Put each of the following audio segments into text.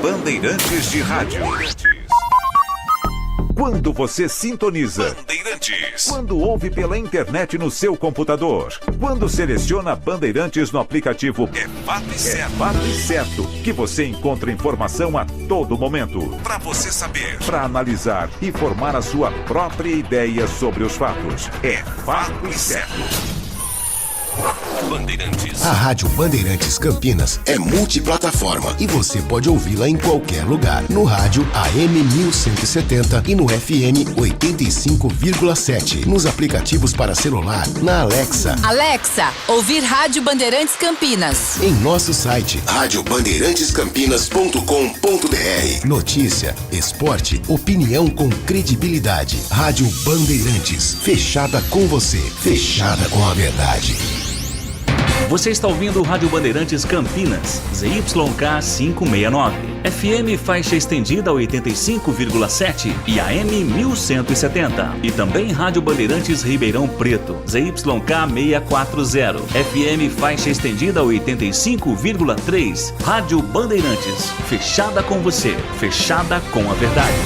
Bandeirantes de Rádio. Quando você sintoniza Bandeirantes. Quando ouve pela internet no seu computador. Quando seleciona Bandeirantes no aplicativo. É fato e certo. É fato e certo que você encontra informação a todo momento. Para você saber. Para analisar e formar a sua própria ideia sobre os fatos. É fato e certo. Bandeirantes. A Rádio Bandeirantes Campinas é multiplataforma e você pode ouvi-la em qualquer lugar. No rádio AM 1170 e no FM 85,7. Nos aplicativos para celular, na Alexa. Alexa, ouvir Rádio Bandeirantes Campinas. Em nosso site, radiobandeirantescampinas.com.br. Notícia, esporte, opinião com credibilidade. Rádio Bandeirantes, fechada com você, fechada com a verdade. Você está ouvindo o Rádio Bandeirantes Campinas, ZYK 569, FM faixa estendida 85,7 e AM 1170. E também Rádio Bandeirantes Ribeirão Preto, ZYK 640, FM faixa estendida 85,3. Rádio Bandeirantes, fechada com você, fechada com a verdade.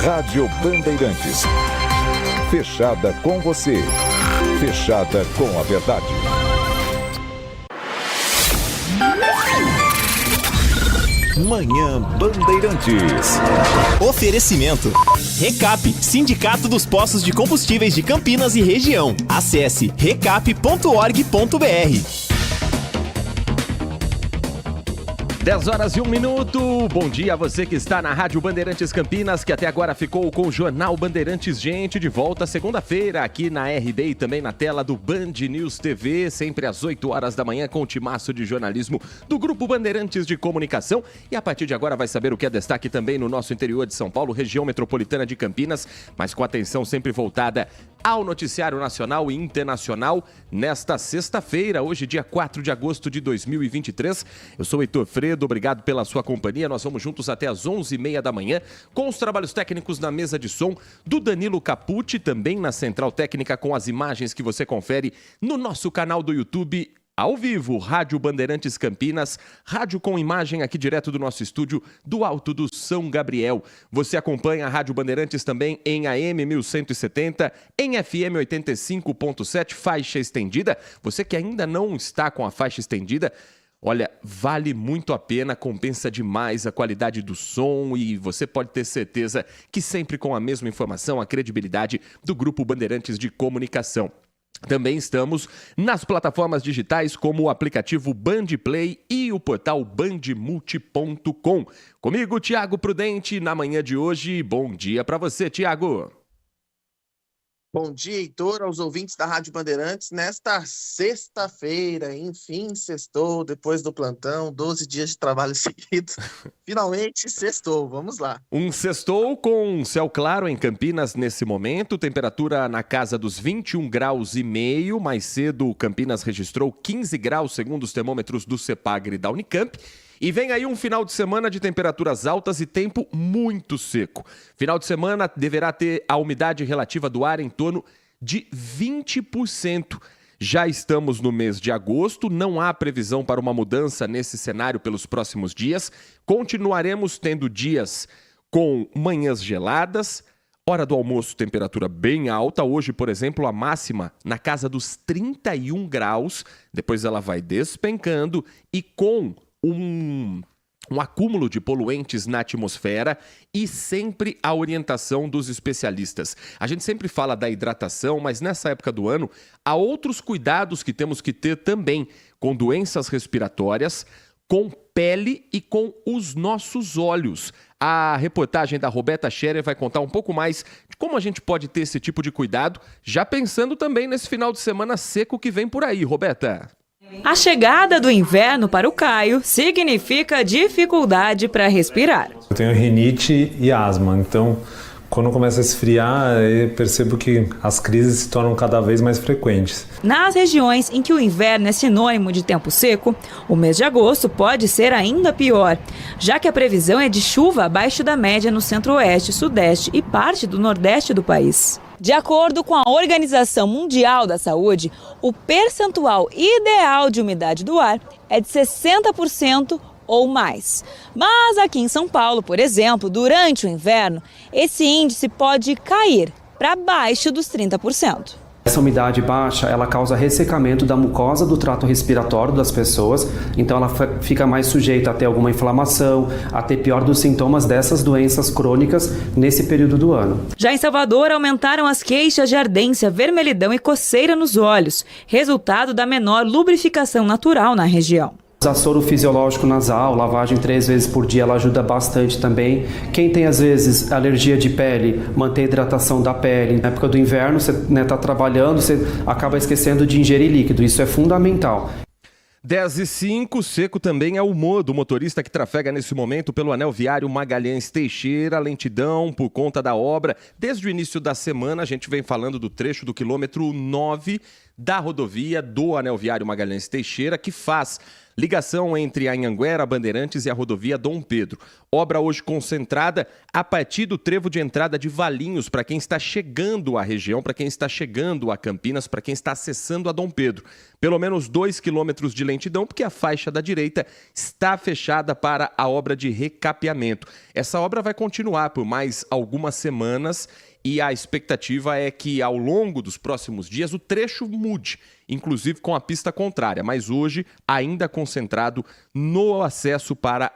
Rádio Bandeirantes. Fechada com você. Fechada com a verdade. Manhã Bandeirantes. Oferecimento. Recap, Sindicato dos Postos de Combustíveis de Campinas e Região. Acesse recap.org.br. 10h01. Bom dia a você que está na Rádio Bandeirantes Campinas, que até agora ficou com o Jornal Bandeirantes. Gente, de volta segunda-feira aqui na RD e também na tela do Band News TV, sempre às 8 horas da manhã com o timaço de jornalismo do Grupo Bandeirantes de Comunicação. E a partir de agora vai saber o que é destaque também no nosso interior de São Paulo, região metropolitana de Campinas, mas com atenção sempre voltada ao noticiário nacional e internacional nesta sexta-feira, hoje dia 4 de agosto de 2023. Eu sou Heitor Fredo, obrigado pela sua companhia. Nós vamos juntos até às 11h30 da manhã com os trabalhos técnicos na mesa de som do Danilo Capucci, também na central técnica com as imagens que você confere no nosso canal do YouTube. Ao vivo, Rádio Bandeirantes Campinas, rádio com imagem aqui direto do nosso estúdio do Alto do São Gabriel. Você acompanha a Rádio Bandeirantes também em AM 1170, em FM 85.7, faixa estendida. Você que ainda não está com a faixa estendida, olha, vale muito a pena, compensa demais a qualidade do som e você pode ter certeza que sempre com a mesma informação, a credibilidade do Grupo Bandeirantes de Comunicação. Também estamos nas plataformas digitais como o aplicativo Bandplay e o portal bandmulti.com. Comigo, Tiago Prudente, na manhã de hoje. Bom dia para você, Tiago. Bom dia, Heitor, aos ouvintes da Rádio Bandeirantes. Nesta sexta-feira, enfim, sextou, depois do plantão, 12 dias de trabalho seguidos. Finalmente sextou, vamos lá. Um sextou com céu claro em Campinas nesse momento, temperatura na casa dos 21 graus e meio. Mais cedo, Campinas registrou 15 graus, segundo os termômetros do CEPAGRE da Unicamp. E vem aí um final de semana de temperaturas altas e tempo muito seco. Final de semana deverá ter a umidade relativa do ar em torno de 20%. Já estamos no mês de agosto, não há previsão para uma mudança nesse cenário pelos próximos dias. Continuaremos tendo dias com manhãs geladas, hora do almoço, temperatura bem alta. Hoje, por exemplo, a máxima na casa dos 31 graus. Depois ela vai despencando e com um acúmulo de poluentes na atmosfera e sempre a orientação dos especialistas. A gente sempre fala da hidratação, mas nessa época do ano há outros cuidados que temos que ter também com doenças respiratórias, com pele e com os nossos olhos. A reportagem da Roberta Scherer vai contar um pouco mais de como a gente pode ter esse tipo de cuidado, já pensando também nesse final de semana seco que vem por aí, Roberta. A chegada do inverno para o Caio significa dificuldade para respirar. Eu tenho rinite e asma, então Quando começa a esfriar, eu percebo que as crises se tornam cada vez mais frequentes. Nas regiões em que o inverno é sinônimo de tempo seco, o mês de agosto pode ser ainda pior, já que a previsão é de chuva abaixo da média no centro-oeste, sudeste e parte do nordeste do país. De acordo com a Organização Mundial da Saúde, o percentual ideal de umidade do ar é de 60% ou mais. Mas aqui em São Paulo, por exemplo, durante o inverno, esse índice pode cair para abaixo dos 30%. Essa umidade baixa, ela causa ressecamento da mucosa do trato respiratório das pessoas, então ela fica mais sujeita a ter alguma inflamação, a ter pior dos sintomas dessas doenças crônicas nesse período do ano. Já em Salvador, aumentaram as queixas de ardência, vermelhidão e coceira nos olhos, resultado da menor lubrificação natural na região. Usar soro fisiológico nasal, lavagem 3 vezes por dia, ela ajuda bastante também. Quem tem, às vezes, alergia de pele, manter a hidratação da pele. Na época do inverno, você está trabalhando, você acaba esquecendo de ingerir líquido. Isso é fundamental. 10h05, seco também é o humor do motorista que trafega nesse momento pelo anel viário Magalhães Teixeira, lentidão por conta da obra. Desde o início da semana a gente vem falando do trecho do quilômetro 9 da rodovia do anel viário Magalhães Teixeira, que faz ligação entre a Anhanguera, Bandeirantes e a rodovia Dom Pedro. Obra hoje concentrada a partir do trevo de entrada de Valinhos, para quem está chegando à região, para quem está chegando a Campinas, para quem está acessando a Dom Pedro. Pelo menos 2 quilômetros de lentidão, porque a faixa da direita está fechada para a obra de recapeamento. Essa obra vai continuar por mais algumas semanas e a expectativa é que ao longo dos próximos dias o trecho mude, inclusive com a pista contrária, mas hoje ainda concentrado no acesso para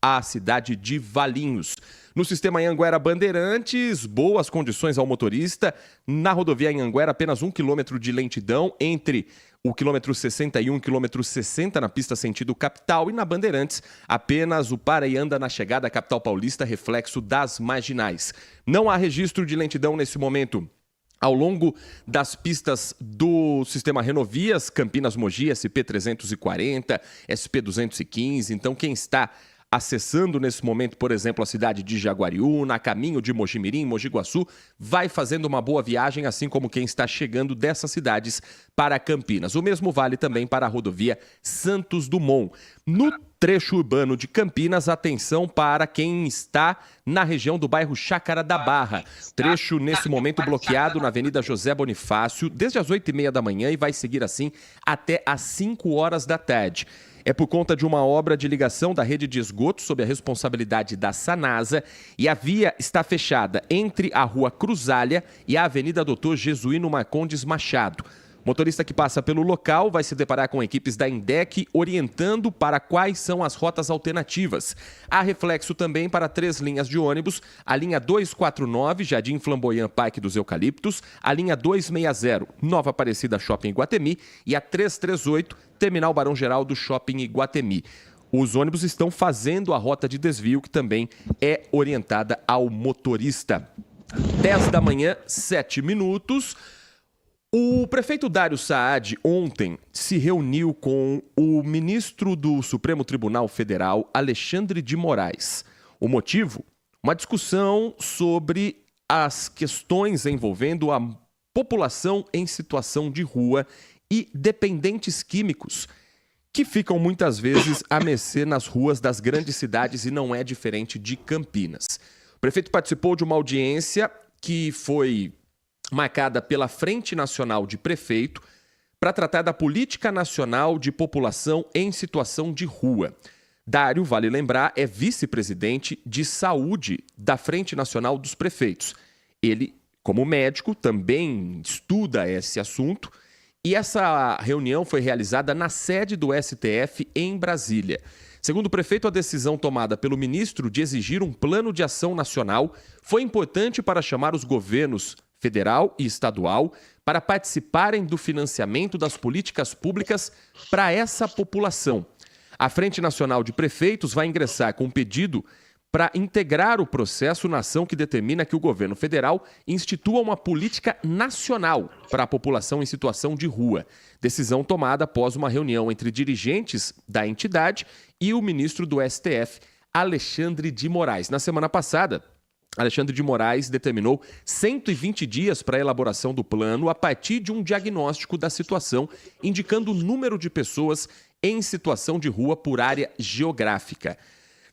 a cidade de Valinhos. No sistema Anhanguera Bandeirantes, boas condições ao motorista. Na rodovia Anhanguera, apenas 1 quilômetro de lentidão entre o quilômetro 61 e o quilômetro 60 na pista sentido capital. E na Bandeirantes, apenas o para e anda na chegada à capital paulista, reflexo das marginais. Não há registro de lentidão nesse momento ao longo das pistas do sistema Renovias, Campinas Mogi, SP340, SP215. Então, quem está acessando nesse momento, por exemplo, a cidade de Jaguariúna, a caminho de Mojimirim, Mogi Guaçu, vai fazendo uma boa viagem, assim como quem está chegando dessas cidades para Campinas. O mesmo vale também para a rodovia Santos Dumont. No trecho urbano de Campinas, atenção para quem está na região do bairro Chácara da Barra. Trecho, nesse momento, bloqueado na Avenida José Bonifácio, desde as 8h30 da manhã e vai seguir assim até às 5 horas da tarde. É por conta de uma obra de ligação da rede de esgoto sob a responsabilidade da Sanasa e a via está fechada entre a Rua Cruzalha e a Avenida Doutor Jesuíno Marcondes Machado. O motorista que passa pelo local vai se deparar com equipes da INDEC orientando para quais são as rotas alternativas. Há reflexo também para 3 linhas de ônibus, a linha 249, Jardim Flamboyant Parque dos Eucaliptos, a linha 260, Nova Aparecida Shopping Iguatemi e a 338, Terminal Barão Geraldo Shopping Iguatemi. Os ônibus estão fazendo a rota de desvio, que também é orientada ao motorista. 10 da manhã, 7 minutos. O prefeito Dário Saad ontem se reuniu com o ministro do Supremo Tribunal Federal, Alexandre de Moraes. O motivo? Uma discussão sobre as questões envolvendo a população em situação de rua e dependentes químicos, que ficam muitas vezes à mercê nas ruas das grandes cidades e não é diferente de Campinas. O prefeito participou de uma audiência que foi marcada pela Frente Nacional de Prefeito para tratar da Política Nacional de População em Situação de Rua. Dário, vale lembrar, é vice-presidente de saúde da Frente Nacional dos Prefeitos. Ele, como médico, também estuda esse assunto e essa reunião foi realizada na sede do STF em Brasília. Segundo o prefeito, a decisão tomada pelo ministro de exigir um plano de ação nacional foi importante para chamar os governos federal e estadual para participarem do financiamento das políticas públicas para essa população. A Frente Nacional de Prefeitos vai ingressar com um pedido para integrar o processo na ação que determina que o governo federal institua uma política nacional para a população em situação de rua. Decisão tomada após uma reunião entre dirigentes da entidade e o ministro do STF, Alexandre de Moraes. Na semana passada, Alexandre de Moraes determinou 120 dias para a elaboração do plano a partir de um diagnóstico da situação, indicando o número de pessoas em situação de rua por área geográfica.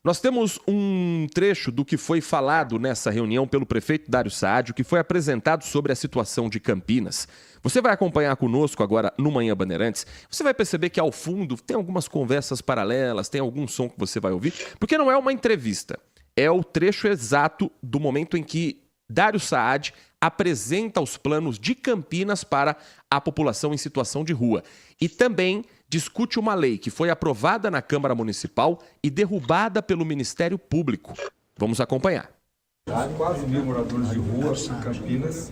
Nós temos um trecho do que foi falado nessa reunião pelo prefeito Dário Saad, o que foi apresentado sobre a situação de Campinas. Você vai acompanhar conosco agora no Manhã Bandeirantes. Você vai perceber que ao fundo tem algumas conversas paralelas, tem algum som que você vai ouvir, porque não é uma entrevista. É o trecho exato do momento em que Dário Saad apresenta os planos de Campinas para a população em situação de rua. E também discute uma lei que foi aprovada na Câmara Municipal e derrubada pelo Ministério Público. Vamos acompanhar. Quase 1.000 moradores de rua em Campinas,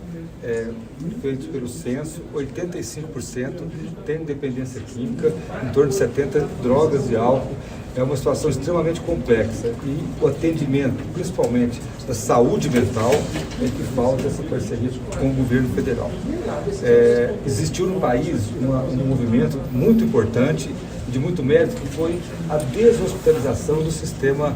feitos pelo censo, 85% têm dependência química, em torno de 70% drogas e álcool. É uma situação extremamente complexa e o atendimento, principalmente da saúde mental, é que falta essa parceria com o governo federal. Existiu no país um movimento muito importante, de muito mérito, que foi a deshospitalização do sistema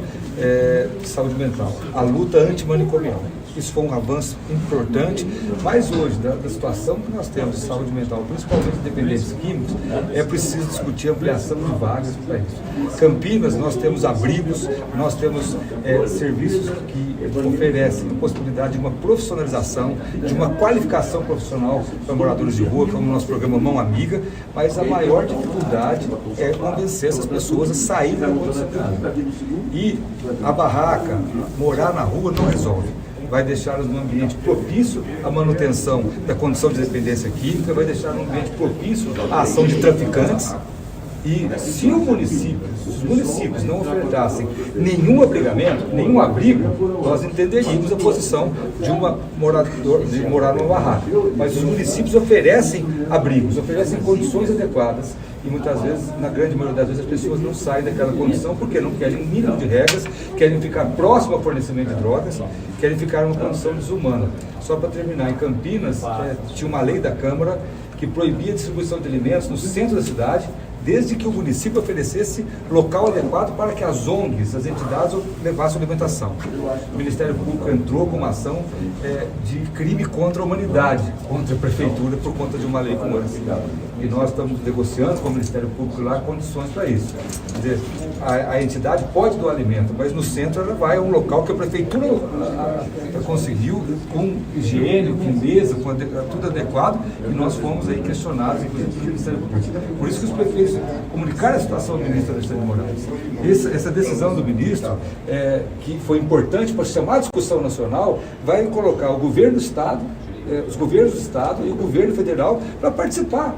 de saúde mental, a luta antimanicomial. Isso foi um avanço importante, mas hoje, da situação que nós temos de saúde mental, principalmente de dependentes químicos, é preciso discutir a ampliação de vagas para isso. Campinas, nós temos abrigos, nós temos serviços que oferecem a possibilidade de uma profissionalização, de uma qualificação profissional para moradores de rua, como o nosso programa Mão Amiga, mas a maior dificuldade é convencer essas pessoas a saírem da condição de rua. E a barraca, morar na rua, não resolve. Vai deixá-los num ambiente propício à manutenção da condição de dependência química, vai deixar num ambiente propício à ação de traficantes. E se os municípios não ofertassem nenhum abrigamento, nenhum abrigo, nós entenderíamos a posição de de morar numa barraca. Mas os municípios oferecem abrigos, oferecem condições adequadas. E muitas vezes, na grande maioria das vezes, as pessoas não saem daquela condição porque não querem um mínimo de regras, querem ficar próximo ao fornecimento de drogas, querem ficar numa condição desumana. Só para terminar, em Campinas, tinha uma lei da Câmara que proibia a distribuição de alimentos no centro da cidade, desde que o município oferecesse local adequado para que as ONGs, as entidades, levassem alimentação. O Ministério Público entrou com uma ação de crime contra a humanidade, contra a Prefeitura, por conta de uma lei como essa. E nós estamos negociando com o Ministério Público lá condições para isso. Quer dizer, a entidade pode doar alimento, mas no centro ela vai a um local que a Prefeitura conseguiu, com higiene, com limpeza, com tudo adequado, e nós fomos aí questionados, inclusive pelo Ministério Público. Por isso que os prefeitos comunicaram a situação do ministro Alexandre de Moraes. Essa decisão do ministro, que foi importante para chamar a discussão nacional, vai colocar o governo do Estado, os governos do Estado e o governo federal para participar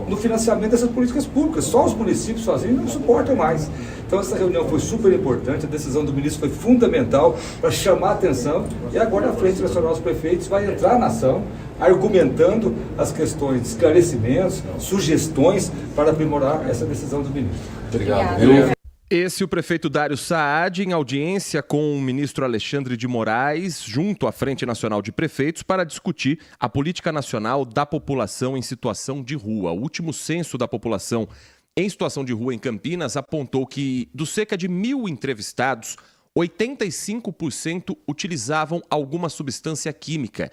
no financiamento dessas políticas públicas. Só os municípios sozinhos não suportam mais. Então essa reunião foi super importante, a decisão do ministro foi fundamental para chamar a atenção, e agora a Frente Nacional dos Prefeitos vai entrar na ação, argumentando as questões de esclarecimentos, sugestões para aprimorar essa decisão do ministro. Obrigado. Esse é o prefeito Dário Saad em audiência com o ministro Alexandre de Moraes, junto à Frente Nacional de Prefeitos, para discutir a política nacional da população em situação de rua. O último censo da população em situação de rua em Campinas apontou que, dos cerca de 1.000 entrevistados, 85% utilizavam alguma substância química.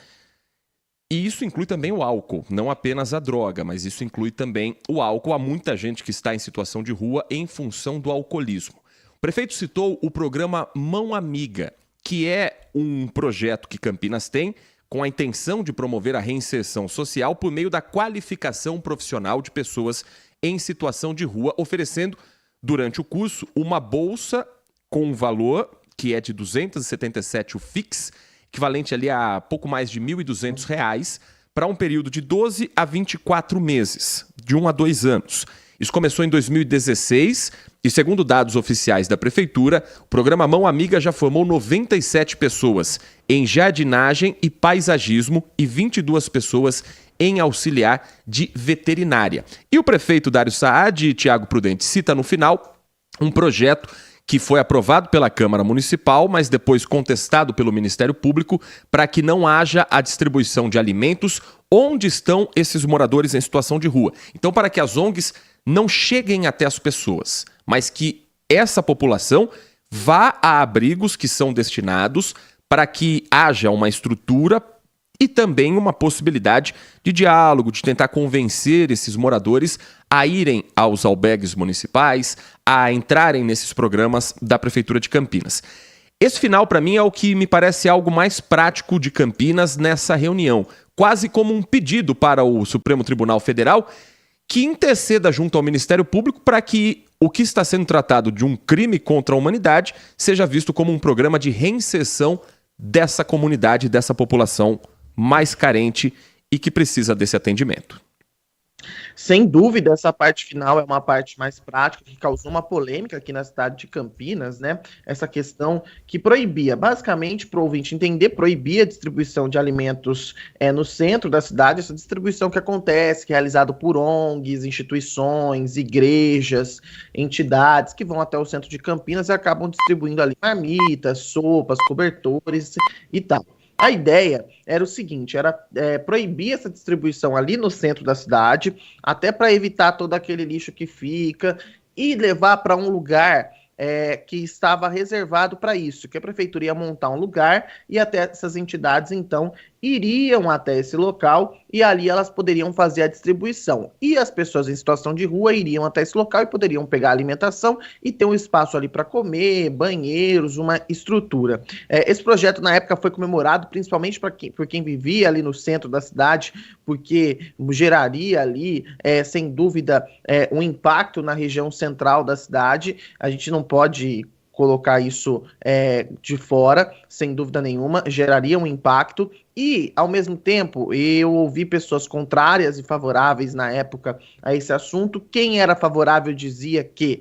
E isso inclui também o álcool, não apenas a droga, mas isso inclui também o álcool. Há muita gente que está em situação de rua em função do alcoolismo. O prefeito citou o programa Mão Amiga, que é um projeto que Campinas tem com a intenção de promover a reinserção social por meio da qualificação profissional de pessoas em situação de rua, oferecendo, durante o curso, uma bolsa com um valor que é de R$ 277 o fix, equivalente ali a pouco mais de R$ 1.200, para um período de 12 a 24 meses, de 1 a 2 anos. Isso começou em 2016 e, segundo dados oficiais da Prefeitura, o programa Mão Amiga já formou 97 pessoas em jardinagem e paisagismo e 22 pessoas em auxiliar de veterinária. E o prefeito Dário Saad, Tiago Prudente, cita no final um projeto que foi aprovado pela Câmara Municipal, mas depois contestado pelo Ministério Público, para que não haja a distribuição de alimentos onde estão esses moradores em situação de rua. Então, para que as ONGs não cheguem até as pessoas, mas que essa população vá a abrigos que são destinados para que haja uma estrutura e também uma possibilidade de diálogo, de tentar convencer esses moradores a irem aos albergues municipais, a entrarem nesses programas da Prefeitura de Campinas. Esse final, para mim, é o que me parece algo mais prático de Campinas nessa reunião, quase como um pedido para o Supremo Tribunal Federal que interceda junto ao Ministério Público para que o que está sendo tratado de um crime contra a humanidade seja visto como um programa de reinserção dessa comunidade, dessa população mais carente e que precisa desse atendimento. Sem dúvida, essa parte final é uma parte mais prática, que causou uma polêmica aqui na cidade de Campinas, né? Essa questão que proibia, basicamente, para o ouvinte entender, proibia a distribuição de alimentos no centro da cidade, essa distribuição que acontece, que é realizada por ONGs, instituições, igrejas, entidades que vão até o centro de Campinas e acabam distribuindo ali marmitas, sopas, cobertores e tal. A ideia era o seguinte, era proibir essa distribuição ali no centro da cidade, até para evitar todo aquele lixo que fica, e levar para um lugar que estava reservado para isso, que a prefeitura ia montar um lugar e até essas entidades, então, iriam até esse local e ali elas poderiam fazer a distribuição. E as pessoas em situação de rua iriam até esse local e poderiam pegar alimentação e ter um espaço ali para comer, banheiros, uma estrutura. Esse projeto, na época, foi comemorado principalmente por quem vivia ali no centro da cidade, porque geraria ali, sem dúvida, um impacto na região central da cidade. A gente não pode colocar isso de fora, sem dúvida nenhuma, geraria um impacto. E, ao mesmo tempo, eu ouvi pessoas contrárias e favoráveis na época a esse assunto. Quem era favorável dizia que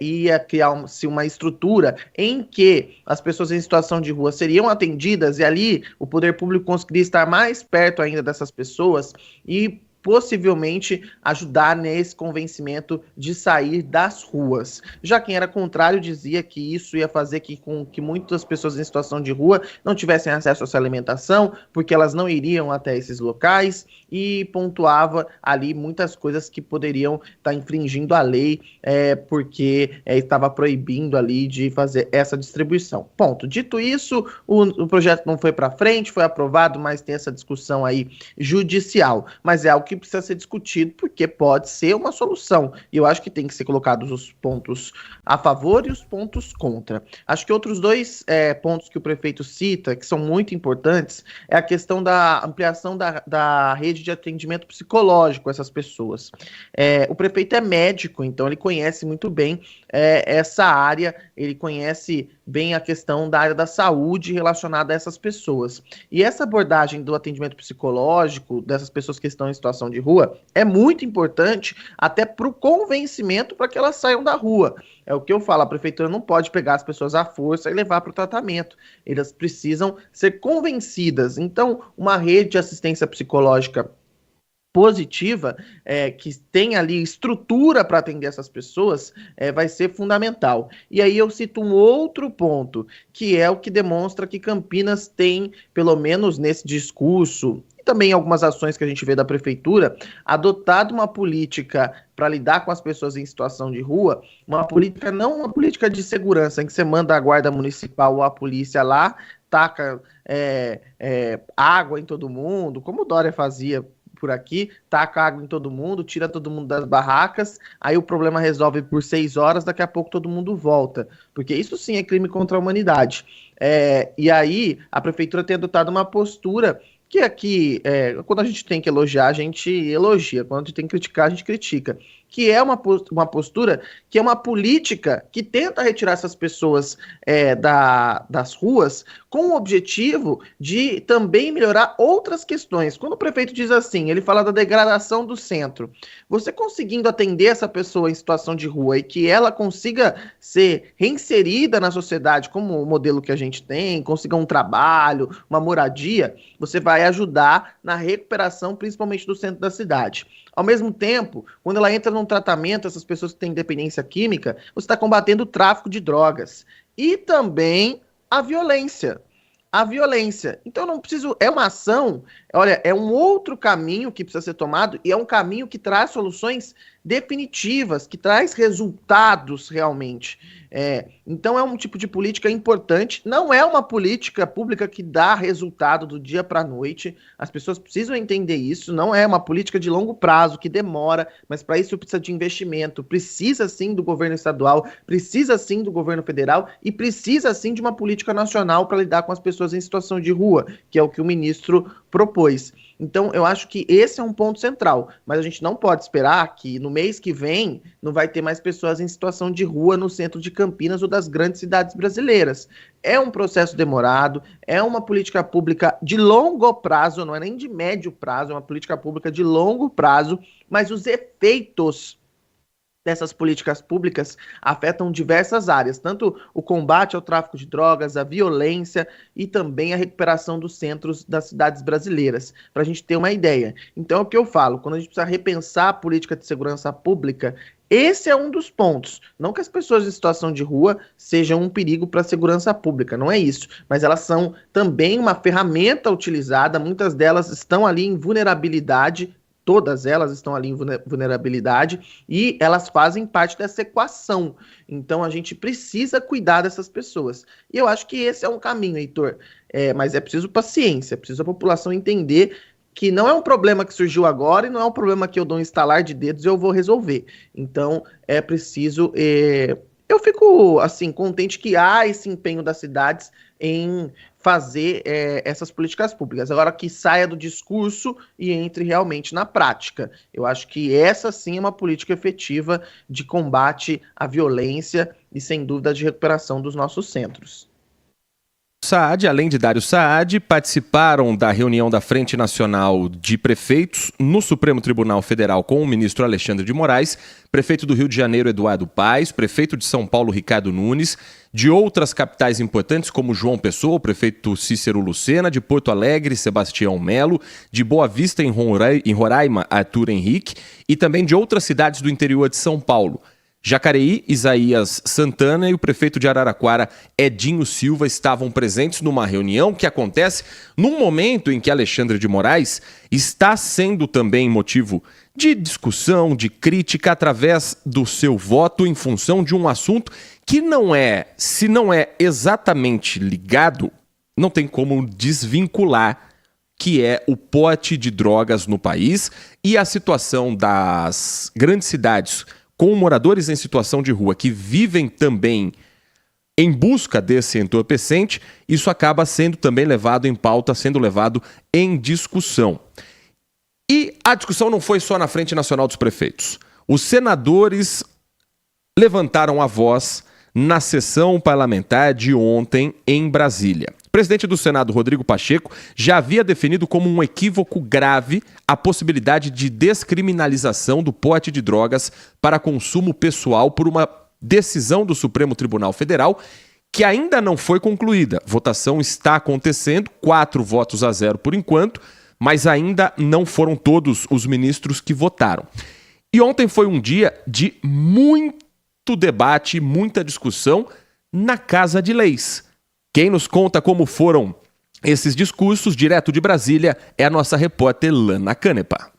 ia criar-se uma estrutura em que as pessoas em situação de rua seriam atendidas e ali o poder público conseguiria estar mais perto ainda dessas pessoas e possivelmente ajudar nesse convencimento de sair das ruas. Já quem era contrário dizia que isso ia fazer com que muitas pessoas em situação de rua não tivessem acesso a essa alimentação, porque elas não iriam até esses locais, e pontuava ali muitas coisas que poderiam estar infringindo a lei, porque estava proibindo ali de fazer essa distribuição. Ponto. Dito isso, o projeto não foi para frente, foi aprovado, mas tem essa discussão aí judicial. Mas é algo que precisa ser discutido, porque pode ser uma solução. E eu acho que tem que ser colocados os pontos a favor e os pontos contra. Acho que outros dois pontos que o prefeito cita, que são muito importantes, é a questão da ampliação da rede de atendimento psicológico a essas pessoas. O prefeito é médico, então ele conhece muito bem essa área, ele conhece bem a questão da área da saúde relacionada a essas pessoas. E essa abordagem do atendimento psicológico dessas pessoas que estão em situação de rua é muito importante até para o convencimento para que elas saiam da rua. É o que eu falo, a prefeitura não pode pegar as pessoas à força e levar para o tratamento. Elas precisam ser convencidas. Então, uma rede de assistência psicológica positiva, que tem ali estrutura para atender essas pessoas, vai ser fundamental. E aí eu cito um outro ponto, que é o que demonstra que Campinas tem, pelo menos nesse discurso, e também algumas ações que a gente vê da prefeitura, adotado uma política para lidar com as pessoas em situação de rua, uma política, não uma política de segurança, em que você manda a guarda municipal ou a polícia lá, taca água em todo mundo, como o Dória fazia por aqui, taca água em todo mundo, tira todo mundo das barracas, aí o problema resolve por 6 horas, daqui a pouco todo mundo volta, porque isso sim é crime contra a humanidade. E aí a prefeitura tem adotado uma postura que aqui, quando a gente tem que elogiar, a gente elogia, quando a gente tem que criticar, a gente critica, que é uma postura, que é uma política que tenta retirar essas pessoas das ruas com o objetivo de também melhorar outras questões. Quando o prefeito diz assim, ele fala da degradação do centro. Você conseguindo atender essa pessoa em situação de rua e que ela consiga ser reinserida na sociedade, como o modelo que a gente tem, consiga um trabalho, uma moradia, você vai ajudar na recuperação, principalmente do centro da cidade. Ao mesmo tempo, quando ela entra num tratamento, essas pessoas que têm dependência química, você está combatendo o tráfico de drogas e também a violência. Então, não preciso... É uma ação, olha, é um outro caminho que precisa ser tomado e é um caminho que traz soluções definitivas, que traz resultados realmente. Então é um tipo de política importante, não é uma política pública que dá resultado do dia para a noite, as pessoas precisam entender isso, não é uma política de longo prazo, que demora, mas para isso precisa de investimento, precisa sim do governo estadual, precisa sim do governo federal e precisa sim de uma política nacional para lidar com as pessoas em situação de rua, que é o que o ministro propôs. Então, eu acho que esse é um ponto central, mas a gente não pode esperar que no mês que vem não vai ter mais pessoas em situação de rua no centro de Campinas ou das grandes cidades brasileiras. É um processo demorado, é uma política pública de longo prazo, não é nem de médio prazo, é uma política pública de longo prazo, mas os efeitos dessas políticas públicas afetam diversas áreas, tanto o combate ao tráfico de drogas, a violência e também a recuperação dos centros das cidades brasileiras, para a gente ter uma ideia. Então é o que eu falo, quando a gente precisa repensar a política de segurança pública, esse é um dos pontos. Não que as pessoas em situação de rua sejam um perigo para a segurança pública, não é isso, mas elas são também uma ferramenta utilizada, muitas delas estão ali em vulnerabilidade. Todas elas estão ali em vulnerabilidade e elas fazem parte dessa equação. Então, a gente precisa cuidar dessas pessoas. E eu acho que esse é um caminho, Heitor. Mas é preciso paciência, é preciso a população entender que não é um problema que surgiu agora e não é um problema que eu dou um estalar de dedos e eu vou resolver. Então, é preciso... Eu fico, assim, contente que há esse empenho das cidades em fazer essas políticas públicas. Agora, que saia do discurso e entre realmente na prática. Eu acho que essa sim é uma política efetiva de combate à violência e, sem dúvida, de recuperação dos nossos centros. Saad, além de Dário Saad, participaram da reunião da Frente Nacional de Prefeitos no Supremo Tribunal Federal com o ministro Alexandre de Moraes, prefeito do Rio de Janeiro Eduardo Paes, prefeito de São Paulo Ricardo Nunes, de outras capitais importantes como João Pessoa, o prefeito Cícero Lucena, de Porto Alegre Sebastião Melo, de Boa Vista em Roraima Arthur Henrique e também de outras cidades do interior de São Paulo. Jacareí, Isaías Santana e o prefeito de Araraquara, Edinho Silva, estavam presentes numa reunião que acontece num momento em que Alexandre de Moraes está sendo também motivo de discussão, de crítica, através do seu voto em função de um assunto que se não é exatamente ligado, não tem como desvincular, que é o porte de drogas no país e a situação das grandes cidades com moradores em situação de rua que vivem também em busca desse entorpecente, isso acaba sendo também levado em pauta, sendo levado em discussão. E a discussão não foi só na Frente Nacional dos Prefeitos. Os senadores levantaram a voz na sessão parlamentar de ontem em Brasília. O presidente do Senado, Rodrigo Pacheco, já havia definido como um equívoco grave a possibilidade de descriminalização do porte de drogas para consumo pessoal por uma decisão do Supremo Tribunal Federal que ainda não foi concluída. A votação está acontecendo, 4-0 por enquanto, mas ainda não foram todos os ministros que votaram. E ontem foi um dia de muito debate, muita discussão na Casa de Leis. Quem nos conta como foram esses discursos, direto de Brasília, é a nossa repórter Lana Canepa.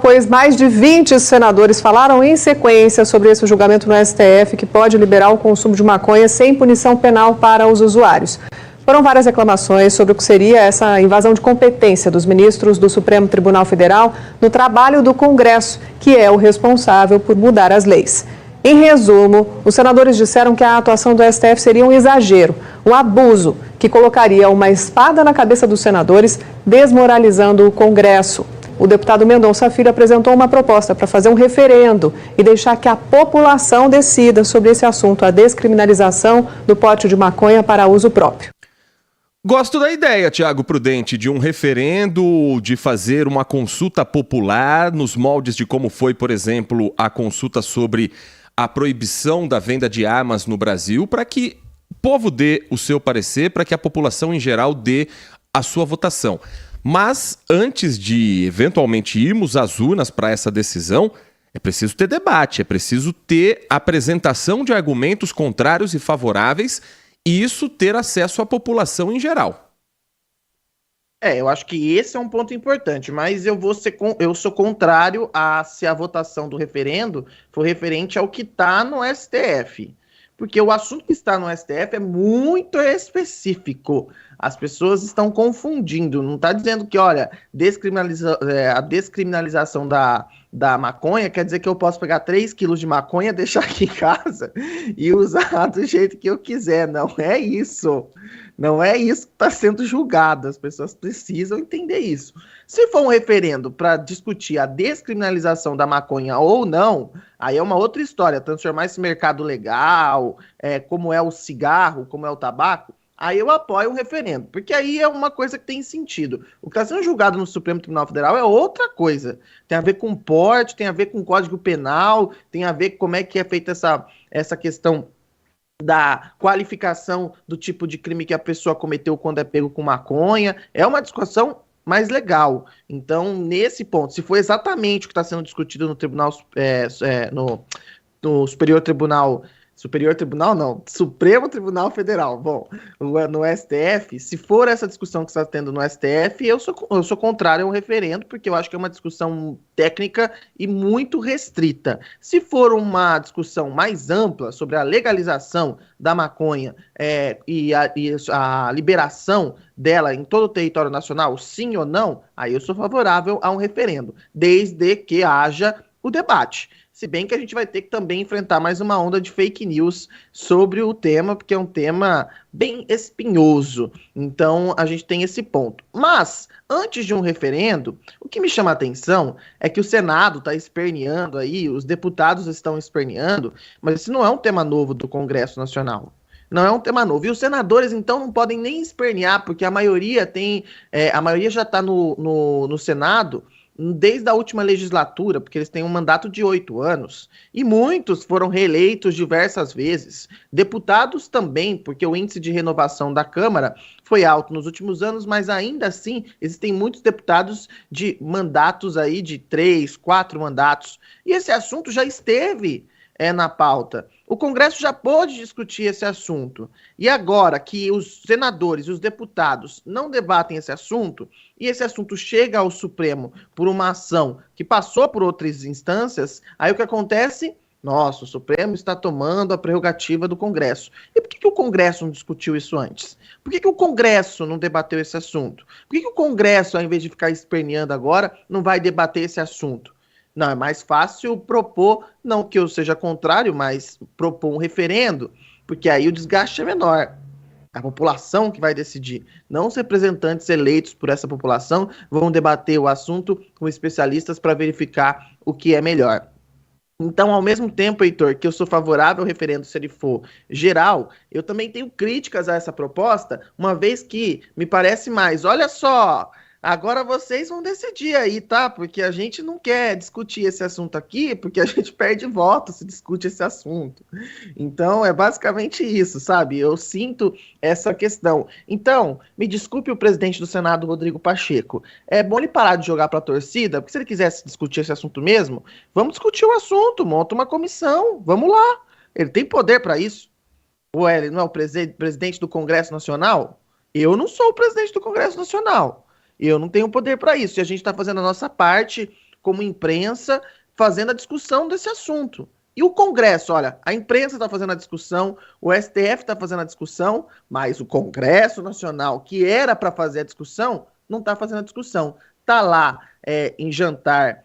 Pois mais de 20 senadores falaram em sequência sobre esse julgamento no STF que pode liberar o consumo de maconha sem punição penal para os usuários. Foram várias reclamações sobre o que seria essa invasão de competência dos ministros do Supremo Tribunal Federal no trabalho do Congresso, que é o responsável por mudar as leis. Em resumo, os senadores disseram que a atuação do STF seria um exagero, um abuso, que colocaria uma espada na cabeça dos senadores, desmoralizando o Congresso. O deputado Mendonça Filho apresentou uma proposta para fazer um referendo e deixar que a população decida sobre esse assunto, a descriminalização do porte de maconha para uso próprio. Gosto da ideia, Tiago Prudente, de um referendo, de fazer uma consulta popular nos moldes de como foi, por exemplo, a consulta sobre a proibição da venda de armas no Brasil, para que o povo dê o seu parecer, para que a população em geral dê a sua votação. Mas antes de eventualmente irmos às urnas para essa decisão, é preciso ter debate, é preciso ter apresentação de argumentos contrários e favoráveis e isso ter acesso à população em geral. Eu acho que esse é um ponto importante, mas eu sou contrário a se a votação do referendo for referente ao que está no STF. Porque o assunto que está no STF é muito específico. As pessoas estão confundindo. Não está dizendo que, olha, a descriminalização da maconha quer dizer que eu posso pegar 3 quilos de maconha, deixar aqui em casa e usar do jeito que eu quiser. Não é isso. Não é isso que está sendo julgado. As pessoas precisam entender isso. Se for um referendo para discutir a descriminalização da maconha ou não, aí é uma outra história. Transformar esse mercado legal, como é o cigarro, como é o tabaco, aí eu apoio um referendo, porque aí é uma coisa que tem sentido. O que está sendo julgado no Supremo Tribunal Federal é outra coisa. Tem a ver com porte, tem a ver com Código Penal, tem a ver com como é que é feita essa questão da qualificação do tipo de crime que a pessoa cometeu quando é pego com maconha. É uma discussão mais legal. Então, nesse ponto, se for exatamente o que está sendo discutido no Tribunal, no Superior Tribunal não, Supremo Tribunal Federal. Bom, no STF, se for essa discussão que está tendo no STF, eu sou contrário a um referendo, porque eu acho que é uma discussão técnica e muito restrita. Se for uma discussão mais ampla sobre a legalização da maconha e a liberação dela em todo o território nacional, sim ou não, aí eu sou favorável a um referendo, desde que haja o debate. Se bem que a gente vai ter que também enfrentar mais uma onda de fake news sobre o tema, porque é um tema bem espinhoso. Então, a gente tem esse ponto. Mas, antes de um referendo, o que me chama a atenção é que o Senado está esperneando aí, os deputados estão esperneando, mas isso não é um tema novo do Congresso Nacional. Não é um tema novo. E os senadores, então, não podem nem espernear, porque a maioria já está no Senado desde a última legislatura, porque eles têm um mandato de 8 anos, e muitos foram reeleitos diversas vezes. Deputados também, porque o índice de renovação da Câmara foi alto nos últimos anos, mas ainda assim existem muitos deputados de mandatos aí de 3, 4 mandatos. E esse assunto já esteve na pauta. O Congresso já pôde discutir esse assunto. E agora que os senadores e os deputados não debatem esse assunto, e esse assunto chega ao Supremo por uma ação que passou por outras instâncias, aí o que acontece? Nossa, o Supremo está tomando a prerrogativa do Congresso. E por que o Congresso não discutiu isso antes? Por que o Congresso não debateu esse assunto? Por que o Congresso, ao invés de ficar esperneando agora, não vai debater esse assunto? Não, é mais fácil propor, não que eu seja contrário, mas propor um referendo, porque aí o desgaste é menor. A população que vai decidir, não os representantes eleitos por essa população vão debater o assunto com especialistas para verificar o que é melhor. Então, ao mesmo tempo, Heitor, que eu sou favorável ao referendo se ele for geral, eu também tenho críticas a essa proposta, uma vez que me parece mais, olha só, agora vocês vão decidir aí, tá? Porque a gente não quer discutir esse assunto aqui, porque a gente perde voto se discute esse assunto. Então, é basicamente isso, sabe? Eu sinto essa questão. Então, me desculpe o presidente do Senado, Rodrigo Pacheco. É bom ele parar de jogar para a torcida, porque se ele quisesse discutir esse assunto mesmo, vamos discutir o assunto, monta uma comissão, vamos lá. Ele tem poder para isso. Ou ele não é o presidente do Congresso Nacional? Eu não sou o presidente do Congresso Nacional. Eu não tenho poder para isso. E a gente está fazendo a nossa parte como imprensa, fazendo a discussão desse assunto. E o Congresso, olha, a imprensa está fazendo a discussão, o STF está fazendo a discussão, mas o Congresso Nacional, que era para fazer a discussão, não está fazendo a discussão. Está lá em jantar,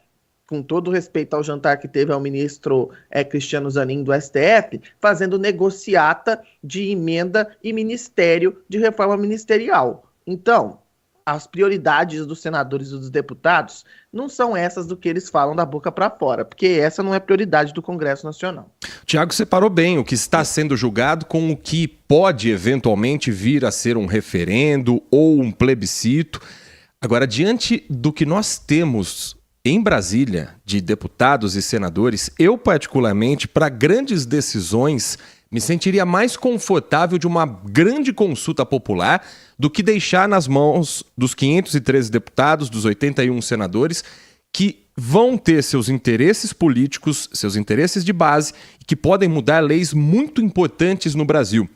com todo respeito ao jantar que teve ao ministro Cristiano Zanin do STF, fazendo negociata de emenda e ministério de reforma ministerial. Então, as prioridades dos senadores e dos deputados não são essas do que eles falam da boca para fora, porque essa não é prioridade do Congresso Nacional. Tiago separou bem o que está sendo julgado com o que pode eventualmente vir a ser um referendo ou um plebiscito. Agora, diante do que nós temos em Brasília de deputados e senadores, eu particularmente, para grandes decisões, me sentiria mais confortável de uma grande consulta popular do que deixar nas mãos dos 513 deputados, dos 81 senadores, que vão ter seus interesses políticos, seus interesses de base, e que podem mudar leis muito importantes no Brasil.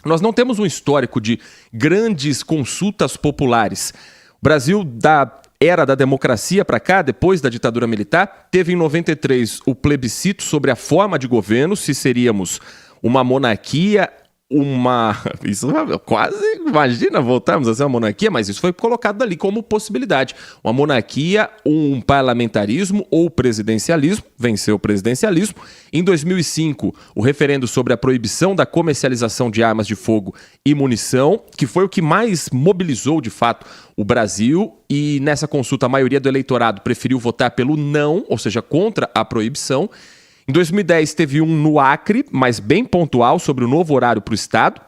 Nós não temos um histórico de grandes consultas populares. Brasil, da era da democracia para cá, depois da ditadura militar, teve em 93 o plebiscito sobre a forma de governo, se seríamos uma monarquia, isso quase, imagina voltarmos a ser uma monarquia, mas isso foi colocado ali como possibilidade. Uma monarquia, um parlamentarismo ou presidencialismo, venceu o presidencialismo. Em 2005, o referendo sobre a proibição da comercialização de armas de fogo e munição, que foi o que mais mobilizou, de fato, o Brasil, e nessa consulta a maioria do eleitorado preferiu votar pelo não, ou seja, contra a proibição. Em 2010 teve um no Acre, mas bem pontual, sobre o novo horário para o estado.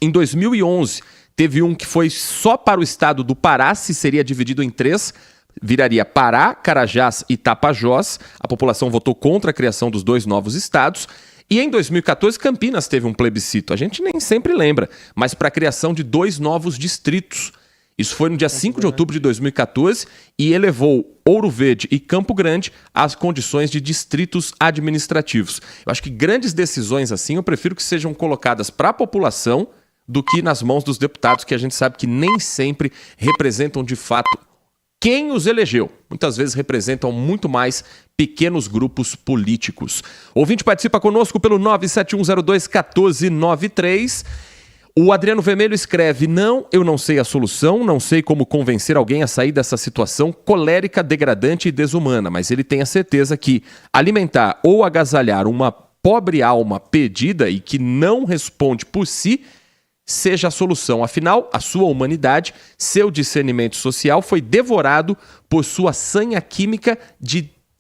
Em 2011 teve um que foi só para o estado do Pará, se seria dividido em 3, viraria Pará, Carajás e Tapajós. A população votou contra a criação dos 2 novos estados. E em 2014 Campinas teve um plebiscito, a gente nem sempre lembra, mas para a criação de 2 novos distritos. Isso foi no dia 5 de outubro de 2014 e elevou Ouro Verde e Campo Grande às condições de distritos administrativos. Eu acho que grandes decisões assim eu prefiro que sejam colocadas para a população do que nas mãos dos deputados, que a gente sabe que nem sempre representam de fato quem os elegeu. Muitas vezes representam muito mais pequenos grupos políticos. O ouvinte participa conosco pelo 971021493. O Adriano Vermelho escreve: não, eu não sei a solução, não sei como convencer alguém a sair dessa situação colérica, degradante e desumana, mas ele tem a certeza que alimentar ou agasalhar uma pobre alma perdida e que não responde por si seja a solução. Afinal, a sua humanidade, seu discernimento social foi devorado por sua sanha química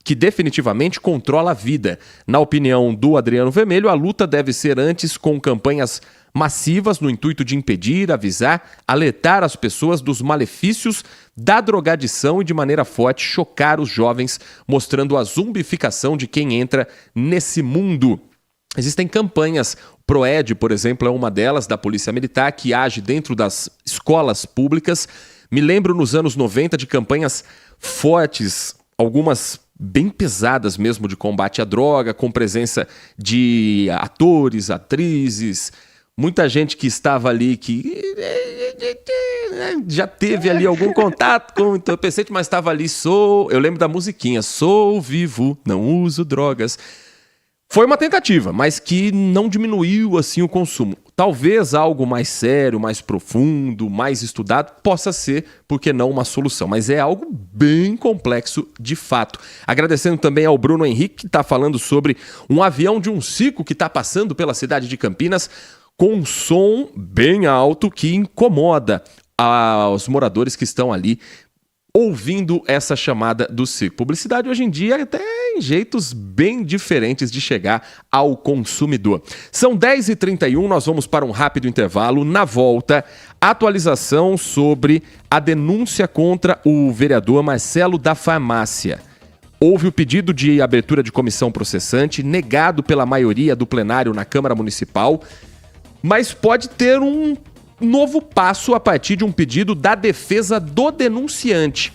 que definitivamente controla a vida. Na opinião do Adriano Vermelho, a luta deve ser antes com campanhas massivas no intuito de impedir, avisar, alertar as pessoas dos malefícios da drogadição e de maneira forte chocar os jovens, mostrando a zumbificação de quem entra nesse mundo. Existem campanhas, Proed, por exemplo, é uma delas, da Polícia Militar, que age dentro das escolas públicas. Me lembro nos anos 90 de campanhas fortes, algumas bem pesadas mesmo, de combate à droga, com presença de atores, atrizes, muita gente que estava ali, que já teve ali algum contato com o entorpecente, mas estava ali, eu lembro da musiquinha, sou vivo, não uso drogas. Foi uma tentativa, mas que não diminuiu assim o consumo. Talvez algo mais sério, mais profundo, mais estudado possa ser, por que não, uma solução. Mas é algo bem complexo de fato. Agradecendo também ao Bruno Henrique, que está falando sobre um avião de um circo que está passando pela cidade de Campinas com um som bem alto que incomoda aos moradores que estão ali ouvindo essa chamada do circo. Publicidade hoje em dia até em jeitos bem diferentes de chegar ao consumidor. São 10h31, nós vamos para um rápido intervalo. Na volta, atualização sobre a denúncia contra o vereador Marcelo da Farmácia. Houve o pedido de abertura de comissão processante, negado pela maioria do plenário na Câmara Municipal, mas pode ter um novo passo a partir de um pedido da defesa do denunciante.